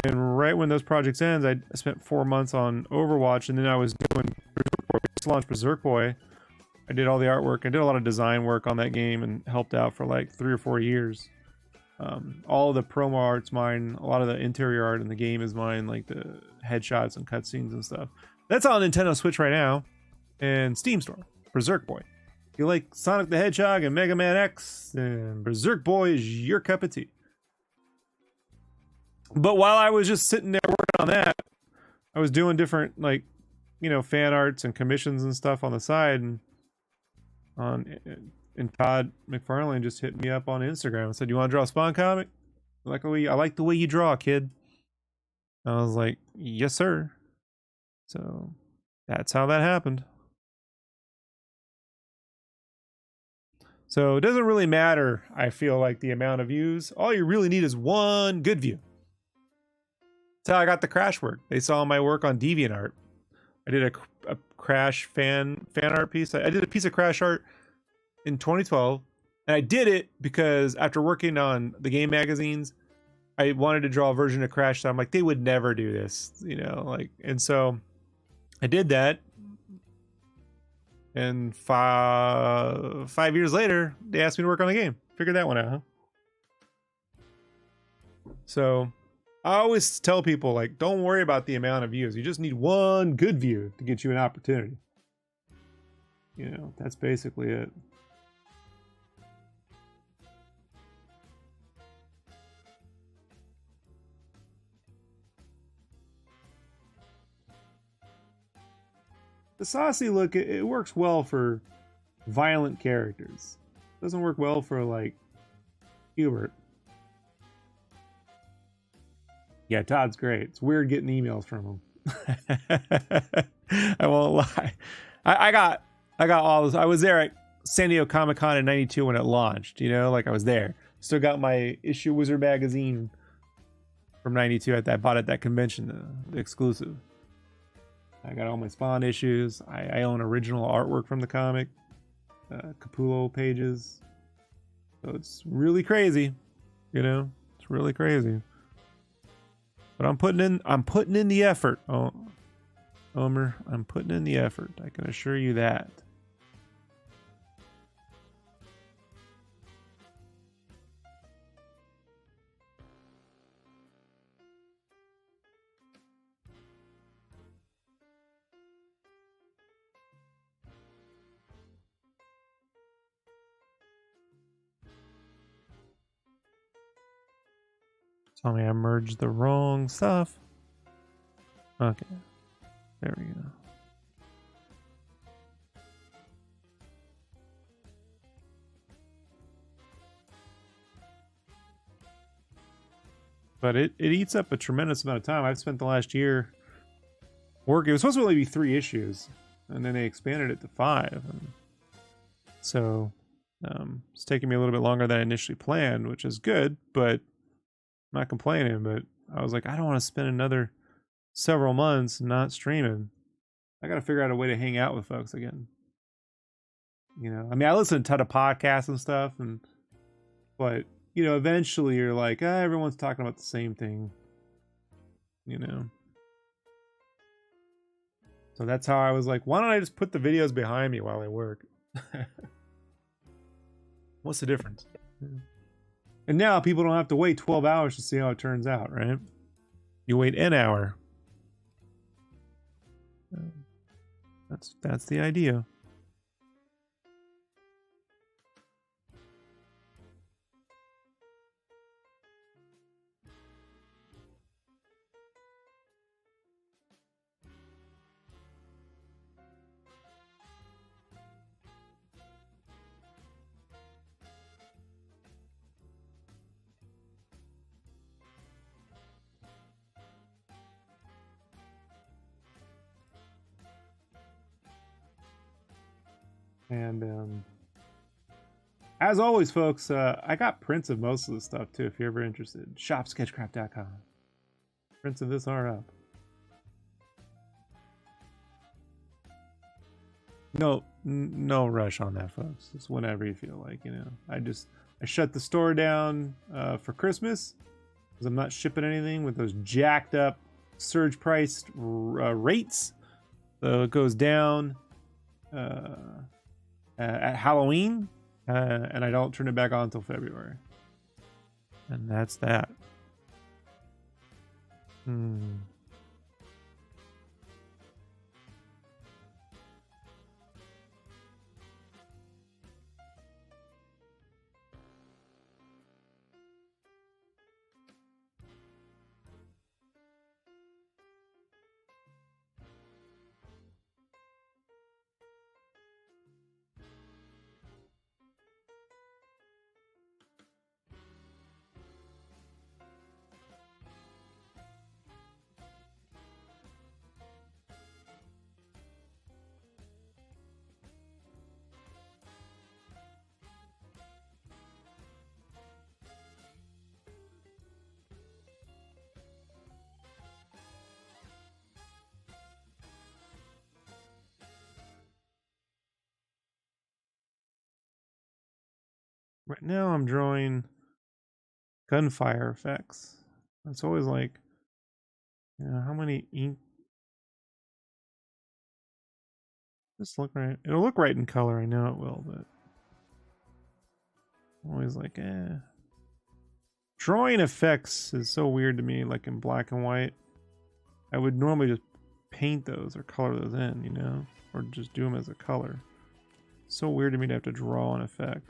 and right when those projects ends, I spent 4 months on Overwatch, and then I was doing Berserk Boy. Just launched Berserk Boy. I did all the artwork. I did a lot of design work on that game and helped out for like 3 or 4 years. All of the promo art's mine. A lot of the interior art in the game is mine, like the headshots and cutscenes and stuff. That's on Nintendo Switch right now and Steam Store. Berserk Boy. If you like Sonic the Hedgehog and Mega Man X, then Berserk Boy is your cup of tea. But while I was just sitting there working on that, I was doing different, like, you know, fan arts and commissions and stuff on the side, and Todd McFarlane just hit me up on Instagram and said, "You want to draw a Spawn comic? I like the way you draw, kid." I was like, "Yes, sir." So that's how that happened. So it doesn't really matter, I feel like, the amount of views. All you really need is one good view. That's how I got the Crash work. They saw my work on DeviantArt. I did a Crash fan art piece. I did a piece of Crash art in 2012, and I did it because after working on the game magazines, I wanted to draw a version of Crash. So I'm like, they would never do this, you know, like, and so I did that. And 5 years later, they asked me to work on the game. Figured that one out, huh? So I always tell people, like, don't worry about the amount of views. You just need one good view to get you an opportunity. You know, that's basically it. The saucy look, it works well for violent characters. It doesn't work well for, like, Hubert. Yeah, Todd's great. It's weird getting emails from him. I won't lie. I got all this. I was there at San Diego Comic-Con in '92 when it launched, you know, like I was there. Still got my issue Wizard magazine from '92 I bought at that convention, the exclusive. I got all my Spawn issues. I own original artwork from the comic, Capullo pages. So it's really crazy, you know. It's really crazy. But I'm putting in the effort. Oh, Omer, I'm putting in the effort. I can assure you that. Tell me I merged the wrong stuff. Okay. There we go. But it eats up a tremendous amount of time. I've spent the last year working. It was supposed to only be 3 issues, and then they expanded it to 5. And so it's taking me a little bit longer than I initially planned, which is good, but not complaining, but I was like, I don't want to spend another several months not streaming. I got to figure out a way to hang out with folks again. You know, I mean, I listen to a ton of podcasts and stuff, but you know, eventually you're like, everyone's talking about the same thing. You know. So that's how I was like, why don't I just put the videos behind me while I work? What's the difference? And now people don't have to wait 12 hours to see how it turns out, right? You wait an hour. That's the idea. And as always, folks, I got prints of most of the stuff too. If you're ever interested, shopsketchcraft.com. Prints of this are up. No rush on that, folks. It's whenever you feel like, you know. I shut the store down for Christmas because I'm not shipping anything with those jacked up surge priced rates. So it goes down at Halloween, and I don't turn it back on until February. And that's that. Right now I'm drawing gunfire effects. It's always like, you know, how many ink? Just look right. It'll look right in color. I know it will, but I'm always like, Drawing effects is so weird to me, like in black and white. I would normally just paint those or color those in, you know, or just do them as a color. It's so weird to me to have to draw an effect.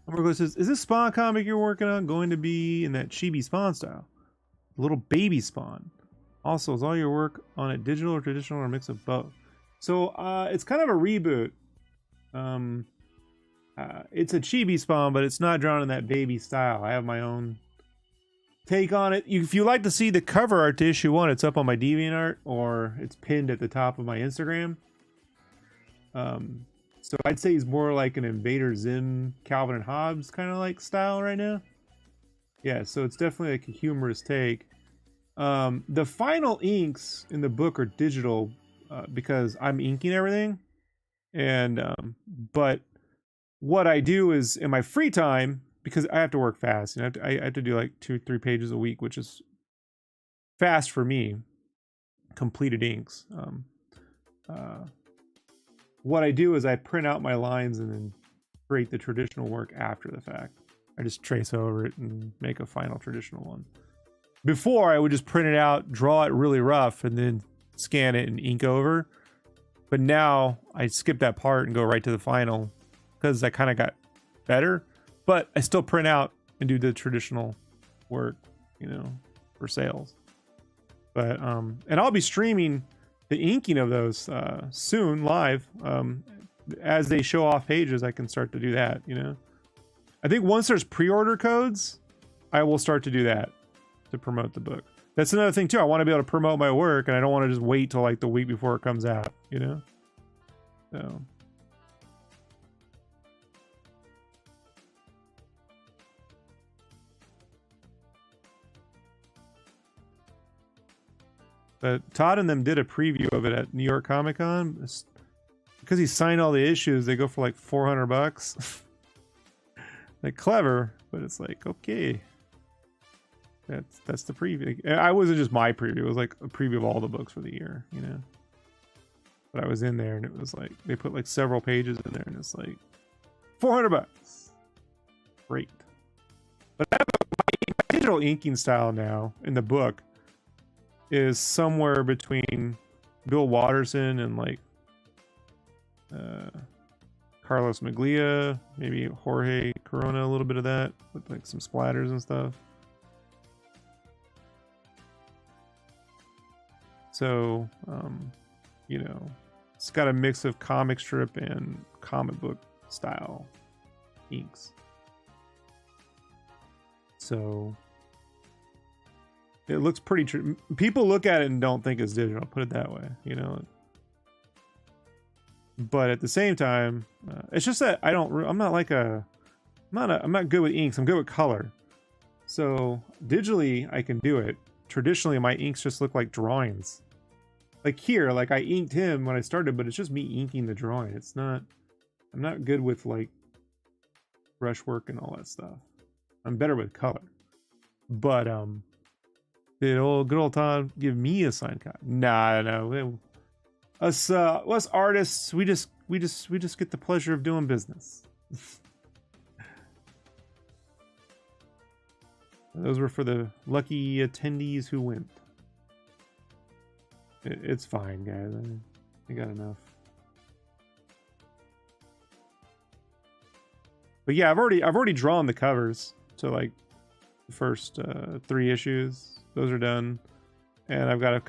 Margo says, is this Spawn comic you're working on going to be in that chibi Spawn style? Little baby Spawn. Also, is all your work on it digital or traditional or a mix of both? So it's kind of a reboot. It's a chibi Spawn, but it's not drawn in that baby style. I have my own take on it. If you like to see the cover art to issue 1, it's up on my DeviantArt or it's pinned at the top of my Instagram. So I'd say he's more like an Invader Zim, Calvin and Hobbes kind of like style right now. Yeah, so it's definitely like a humorous take. The final inks in the book are digital because I'm inking everything. And but what I do is in my free time, because I have to work fast, and I have to do like 2-3 pages a week, which is fast for me. Completed inks. What I do is I print out my lines and then create the traditional work after the fact. I just trace over it and make a final traditional one. Before, I would just print it out, draw it really rough, and then scan it and ink over. But now I skip that part and go right to the final because I kind of got better. But I still print out and do the traditional work, you know, for sales. But and I'll be streaming the inking of those soon live. As they show off pages, I can start to do that, you know. I think once there's pre-order codes, I will start to do that to promote the book. That's another thing too. I want to be able to promote my work, and I don't want to just wait till like the week before it comes out, you know. So but Todd and them did a preview of it at New York Comic Con. Because he signed all the issues, they go for like $400. Like clever, but it's like, okay. That's the preview. I wasn't just my preview, it was like a preview of all the books for the year, you know. But I was in there and it was like they put like several pages in there and it's like $400. Great. But I have my digital inking style now in the book is somewhere between Bill Watterson and like Carlos Maglia, maybe Jorge Corona, a little bit of that with like some splatters and stuff. So you know, it's got a mix of comic strip and comic book style inks. So it looks pretty people look at it and don't think it's digital, put it that way, you know. But at the same time, it's just that I'm not good with inks. I'm good with color. So digitally I can do it. Traditionally my inks just look like drawings. Like here, like I inked him when I started, but it's just me inking the drawing. I'm not good with like brushwork and all that stuff. I'm better with color. But did good old Todd give me a signed copy? Nah, no. Us artists, we just get the pleasure of doing business. Those were for the lucky attendees who went. It's fine, guys. I got enough. But yeah, I've already drawn the covers to like the first 3 issues. Those are done, and I've got a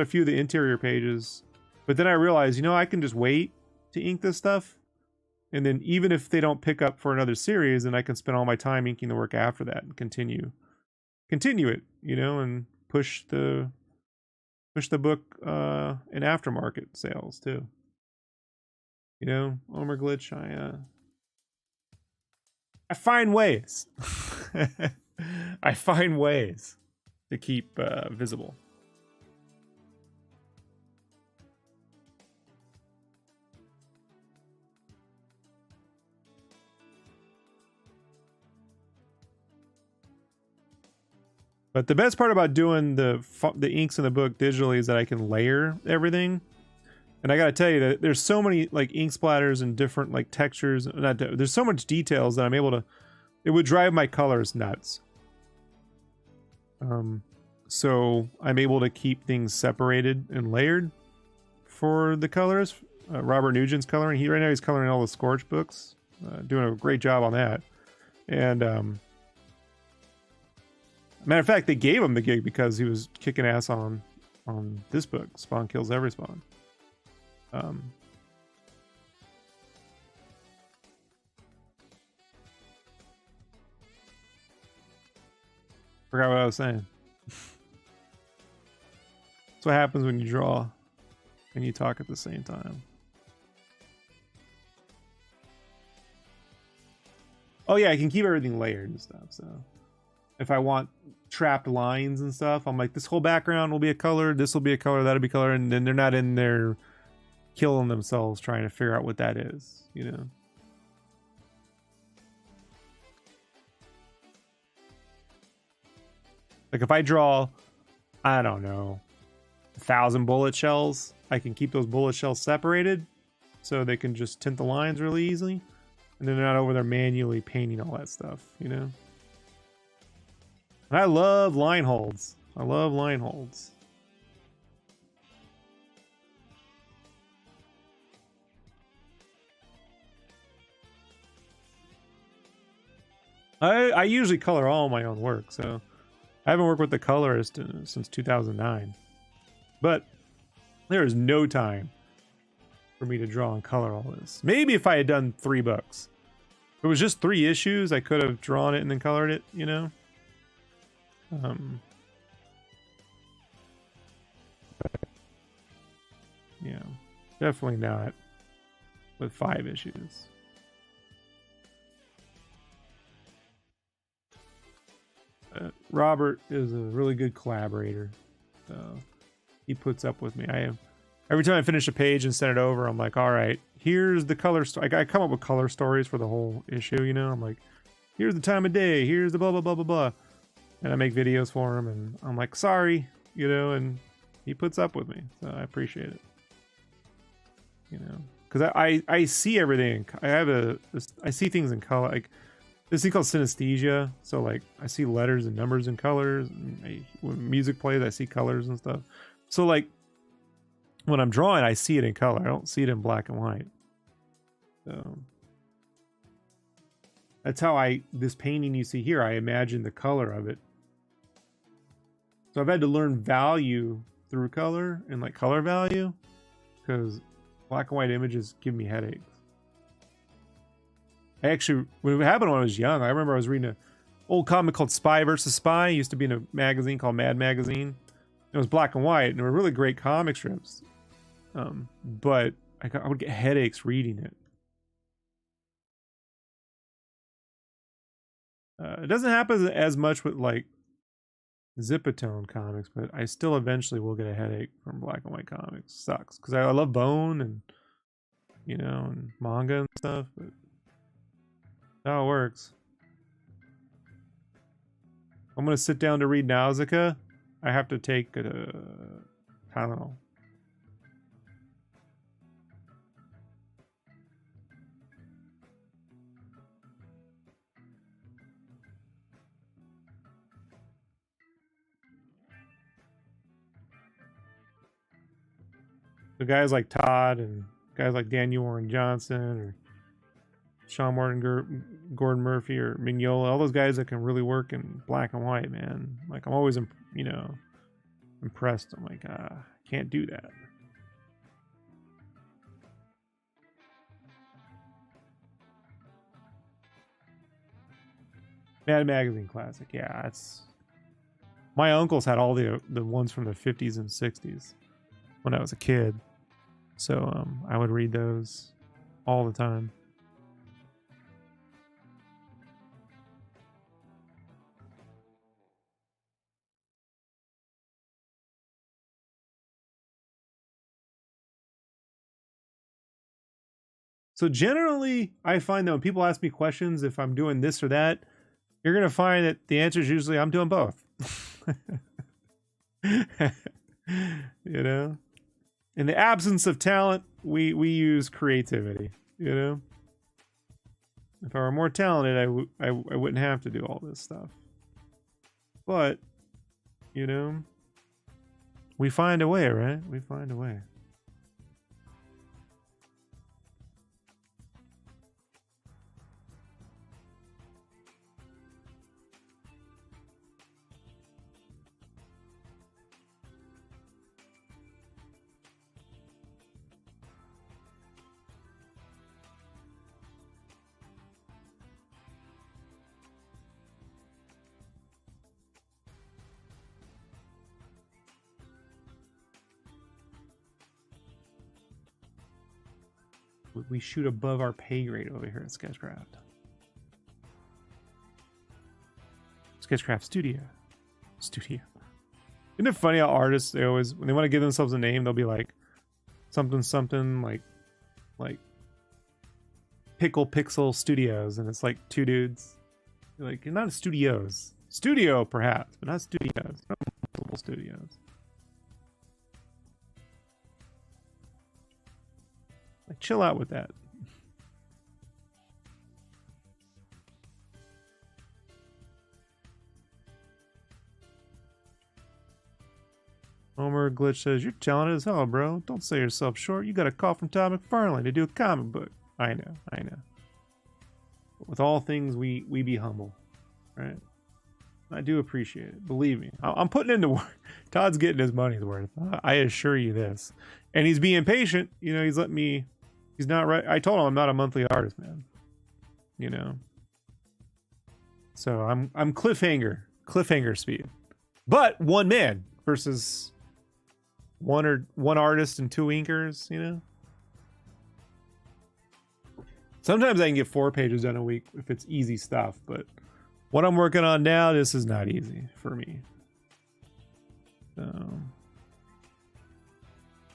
few of the interior pages. But then I realized, you know, I can just wait to ink this stuff. And then even if they don't pick up for another series, then I can spend all my time inking the work after that and continue it, you know, and push the book in aftermarket sales too. You know, Omer Glitch, I find ways. I find ways to keep visible. But the best part about doing the inks in the book digitally is that I can layer everything. And I gotta tell you that there's so many like ink splatters and different like textures. There's so much details that I'm able to. It would drive my colors nuts. So I'm able to keep things separated and layered for the colors. Robert Nugent's coloring. Right now he's coloring all the Scorch books, doing a great job on that. And matter of fact, they gave him the gig because he was kicking ass on this book, Spawn Kills Every Spawn. Forgot what I was saying. That's what happens when you draw and you talk at the same time. Oh yeah, I can keep everything layered and stuff, so if I want trapped lines and stuff, I'm like, this whole background will be a color, this will be a color, that'll be color, and then they're not in there killing themselves trying to figure out what that is, you know. Like if I draw, I don't know, 1,000 bullet shells, I can keep those bullet shells separated so they can just tint the lines really easily. And then they're not over there manually painting all that stuff, you know? And I love line holds. I love line holds. I usually color all my own work, so I haven't worked with the colorist since 2009. But there is no time for me to draw and color all this. Maybe if I had done 3 books. If it was just 3 issues, I could have drawn it and then colored it, you know? Yeah, definitely not with 5 issues. Robert is a really good collaborator. He puts up with me. Every time I finish a page and send it over, I'm like, all right, here's the color story. I come up with color stories for the whole issue, you know? I'm like, here's the time of day, here's the blah, blah, blah, blah, blah. And I make videos for him, and I'm like, sorry, you know, and he puts up with me. So I appreciate it. You know, because I see everything. I see things in color. Like, this thing called synesthesia. So like I see letters and numbers and colors. And when music plays, I see colors and stuff. So like when I'm drawing, I see it in color. I don't see it in black and white. So that's how this painting you see here, I imagine the color of it. So I've had to learn value through color and like color value, because black and white images give me headaches. When it happened when I was young, I remember I was reading an old comic called Spy vs. Spy. It used to be in a magazine called Mad Magazine. It was black and white, and they were really great comic strips. But I would get headaches reading it. It doesn't happen as much with like Zipatone comics, but I still eventually will get a headache from black and white comics. Sucks, because I love Bone and, you know, and manga and stuff, but that's how it works. I'm gonna sit down to read Nausicaa. I have to take Tylenol. The guys like Todd and guys like Daniel Warren Johnson or Sean Martin, Gordon Murphy, or Mignola, all those guys that can really work in black and white, man. Like, I'm always, you know, impressed. I'm like, I can't do that. Mad Magazine classic, yeah. It's my uncles had all the ones from the 50s and 60s when I was a kid, so I would read those all the time. So generally, I find that when people ask me questions, if I'm doing this or that, you're going to find that the answer is usually I'm doing both. You know? In the absence of talent, we use creativity, you know? If I were more talented, I wouldn't have to do all this stuff. But, you know, we find a way, right? We find a way. We shoot above our pay grade over here at Sketchcraft. Sketchcraft Studio. Isn't it funny how artists, they always, when they want to give themselves a name, they'll be like something something like Pickle Pixel Studios, and it's like 2 dudes. You're like, you're not a studios. Studio, perhaps, but not studios. Not multiple studios. Like, chill out with that. Homer Glitch says, you're talented as hell, bro. Don't sell yourself short. You got a call from Todd McFarlane to do a comic book. I know. But with all things, we be humble, right? I do appreciate it. Believe me. I'm putting into work. Todd's getting his money's worth. I assure you this. And he's being patient. You know, he's letting me... He's not right. I told him I'm not a monthly artist, man. You know? So I'm cliffhanger speed. But one man versus one artist and 2 inkers, you know? Sometimes I can get 4 pages done a week if it's easy stuff, but what I'm working on now, this is not easy for me. And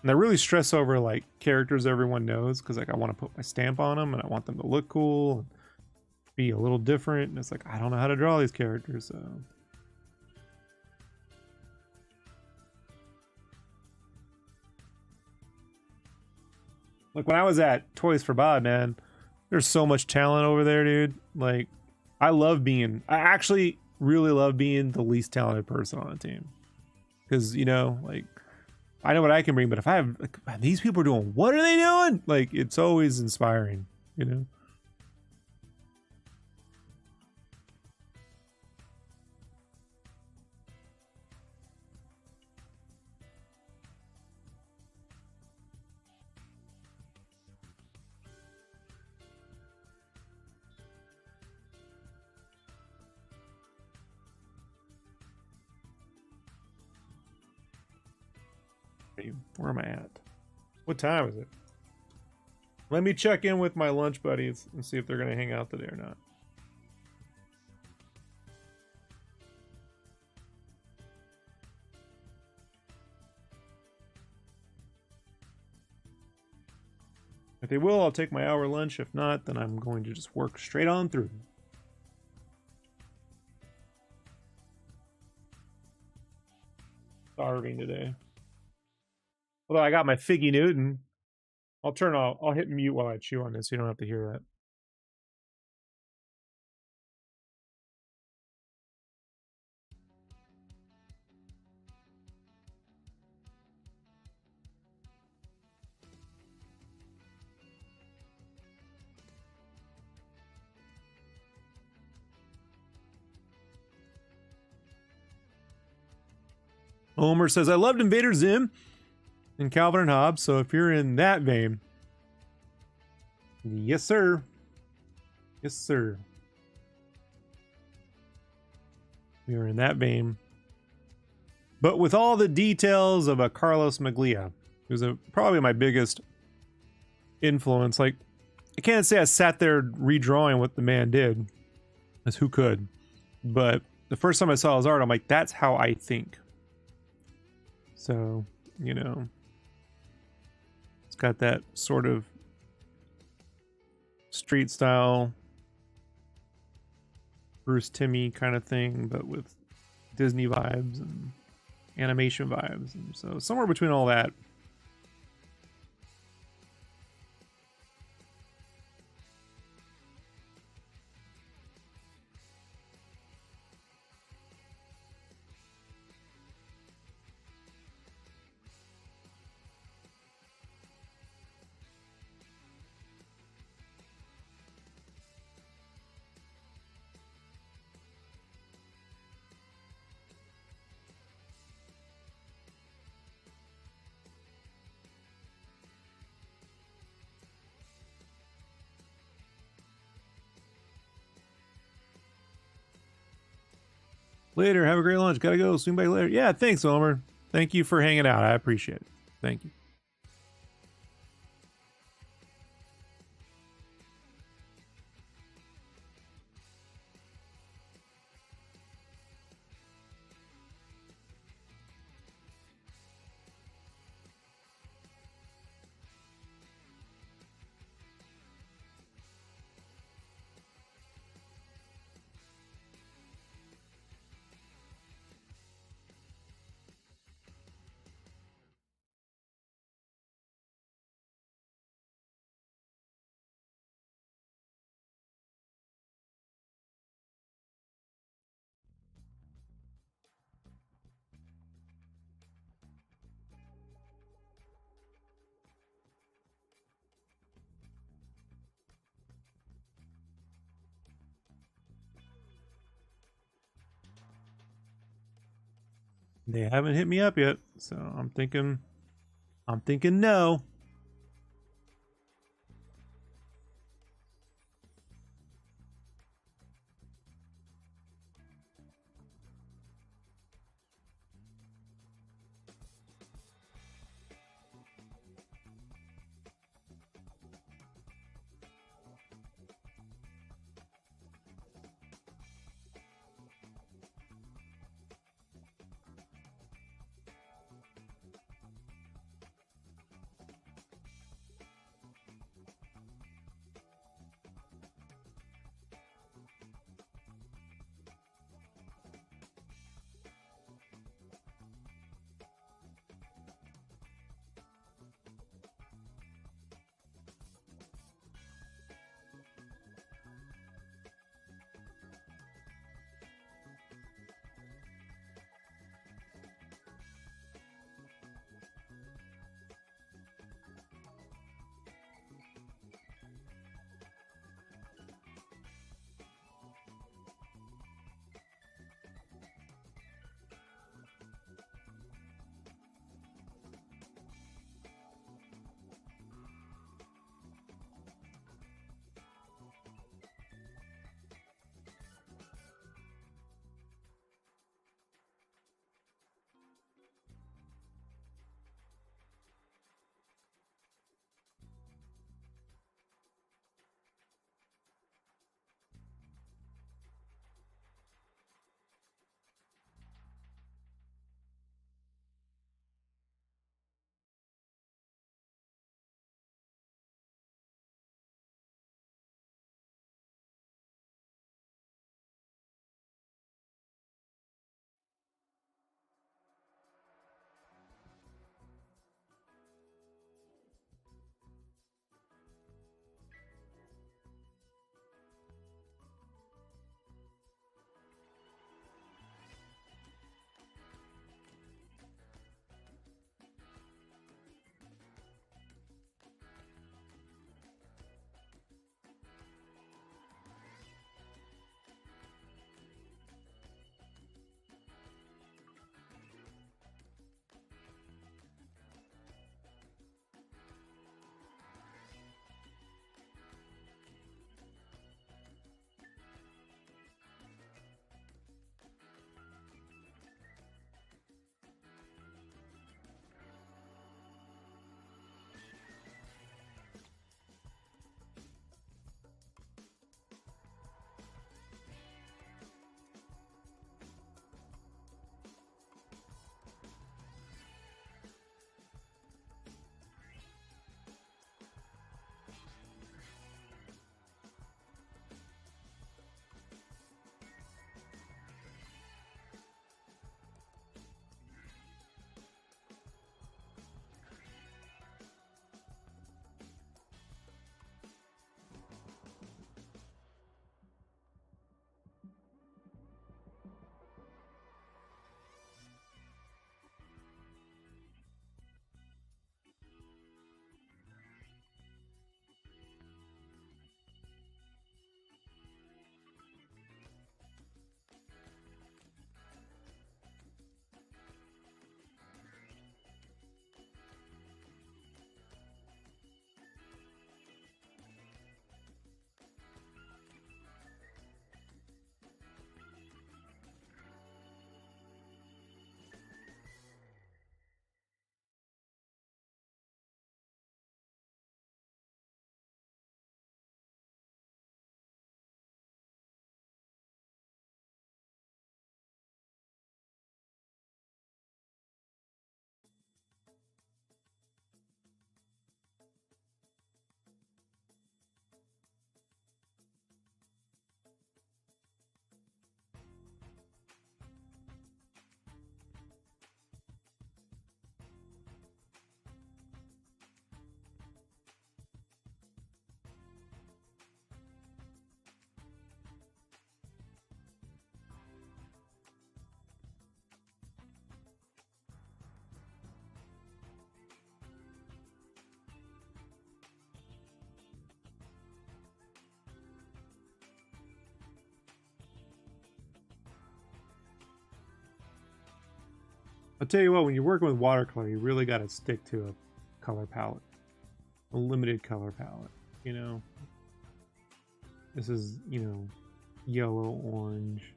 I really stress over like characters everyone knows because like I want to put my stamp on them and I want them to look cool and be a little different. And it's like I don't know how to draw these characters, so. Like when I was at Toys for Bob, man, there's so much talent over there, dude. Like I actually really love being the least talented person on the team. Because, you know, like I know what I can bring, but if I have like, these people are doing, what are they doing? Like it's always inspiring, you know? Where am I at? What time is it? Let me check in with my lunch buddies and see if they're going to hang out today or not. If they will, I'll take my hour lunch. If not, then I'm going to just work straight on through. Starving today. Although I got my Figgy Newton. I'll hit mute while I chew on this so you don't have to hear that. Homer says, I loved Invader Zim and Calvin and Hobbes, so if you're in that vein, yes, sir. Yes, sir. You're in that vein. But with all the details of a Carlos Maglia, who's probably my biggest influence. Like, I can't say I sat there redrawing what the man did, as who could. But the first time I saw his art, I'm like, that's how I think. So, you know, it's got that sort of street style Bruce Timmey kind of thing, but with Disney vibes and animation vibes. And so somewhere between all that. Later, have a great lunch. Gotta go. Swing by later. Yeah, thanks, Homer. Thank you for hanging out. I appreciate it. Thank you. They haven't hit me up yet, so I'm thinking no. I'll tell you what, when you're working with watercolor, you really got to stick to a color palette, a limited color palette. You know, this is, you know, yellow, orange,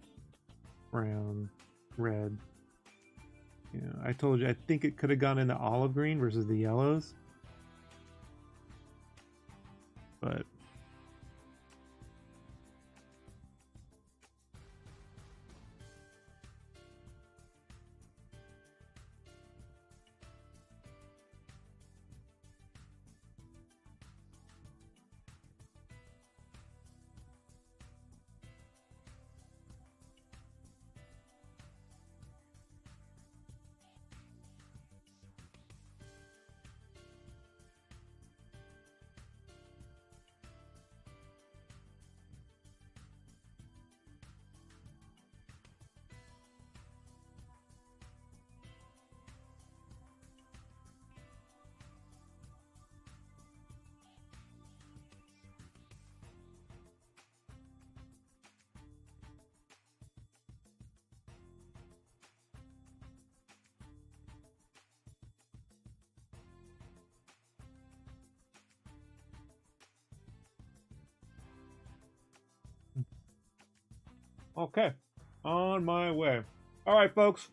brown, red. You know, I told you I think it could have gone into olive green versus the yellows, but okay, on my way. All right, folks,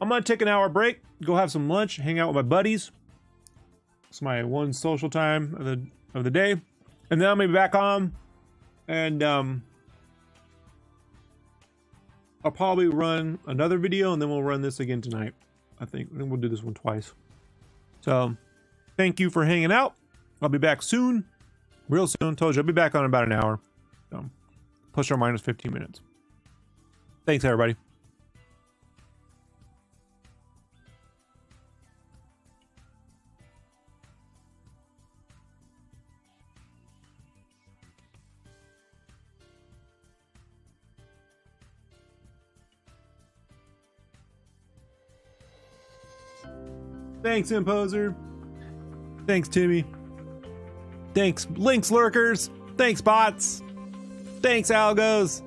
I'm gonna take an hour break, go have some lunch, hang out with my buddies. It's my one social time of the day, and then I'm gonna be back on, and I'll probably run another video, and then we'll run this again tonight. I think we'll do this one twice. So, thank you for hanging out. I'll be back soon, real soon. Told you I'll be back on in about an hour. So, plus or minus 15 minutes. Thanks, everybody. Thanks, Imposer. Thanks, Timmy. Thanks, Links Lurkers. Thanks, bots. Thanks, Algos.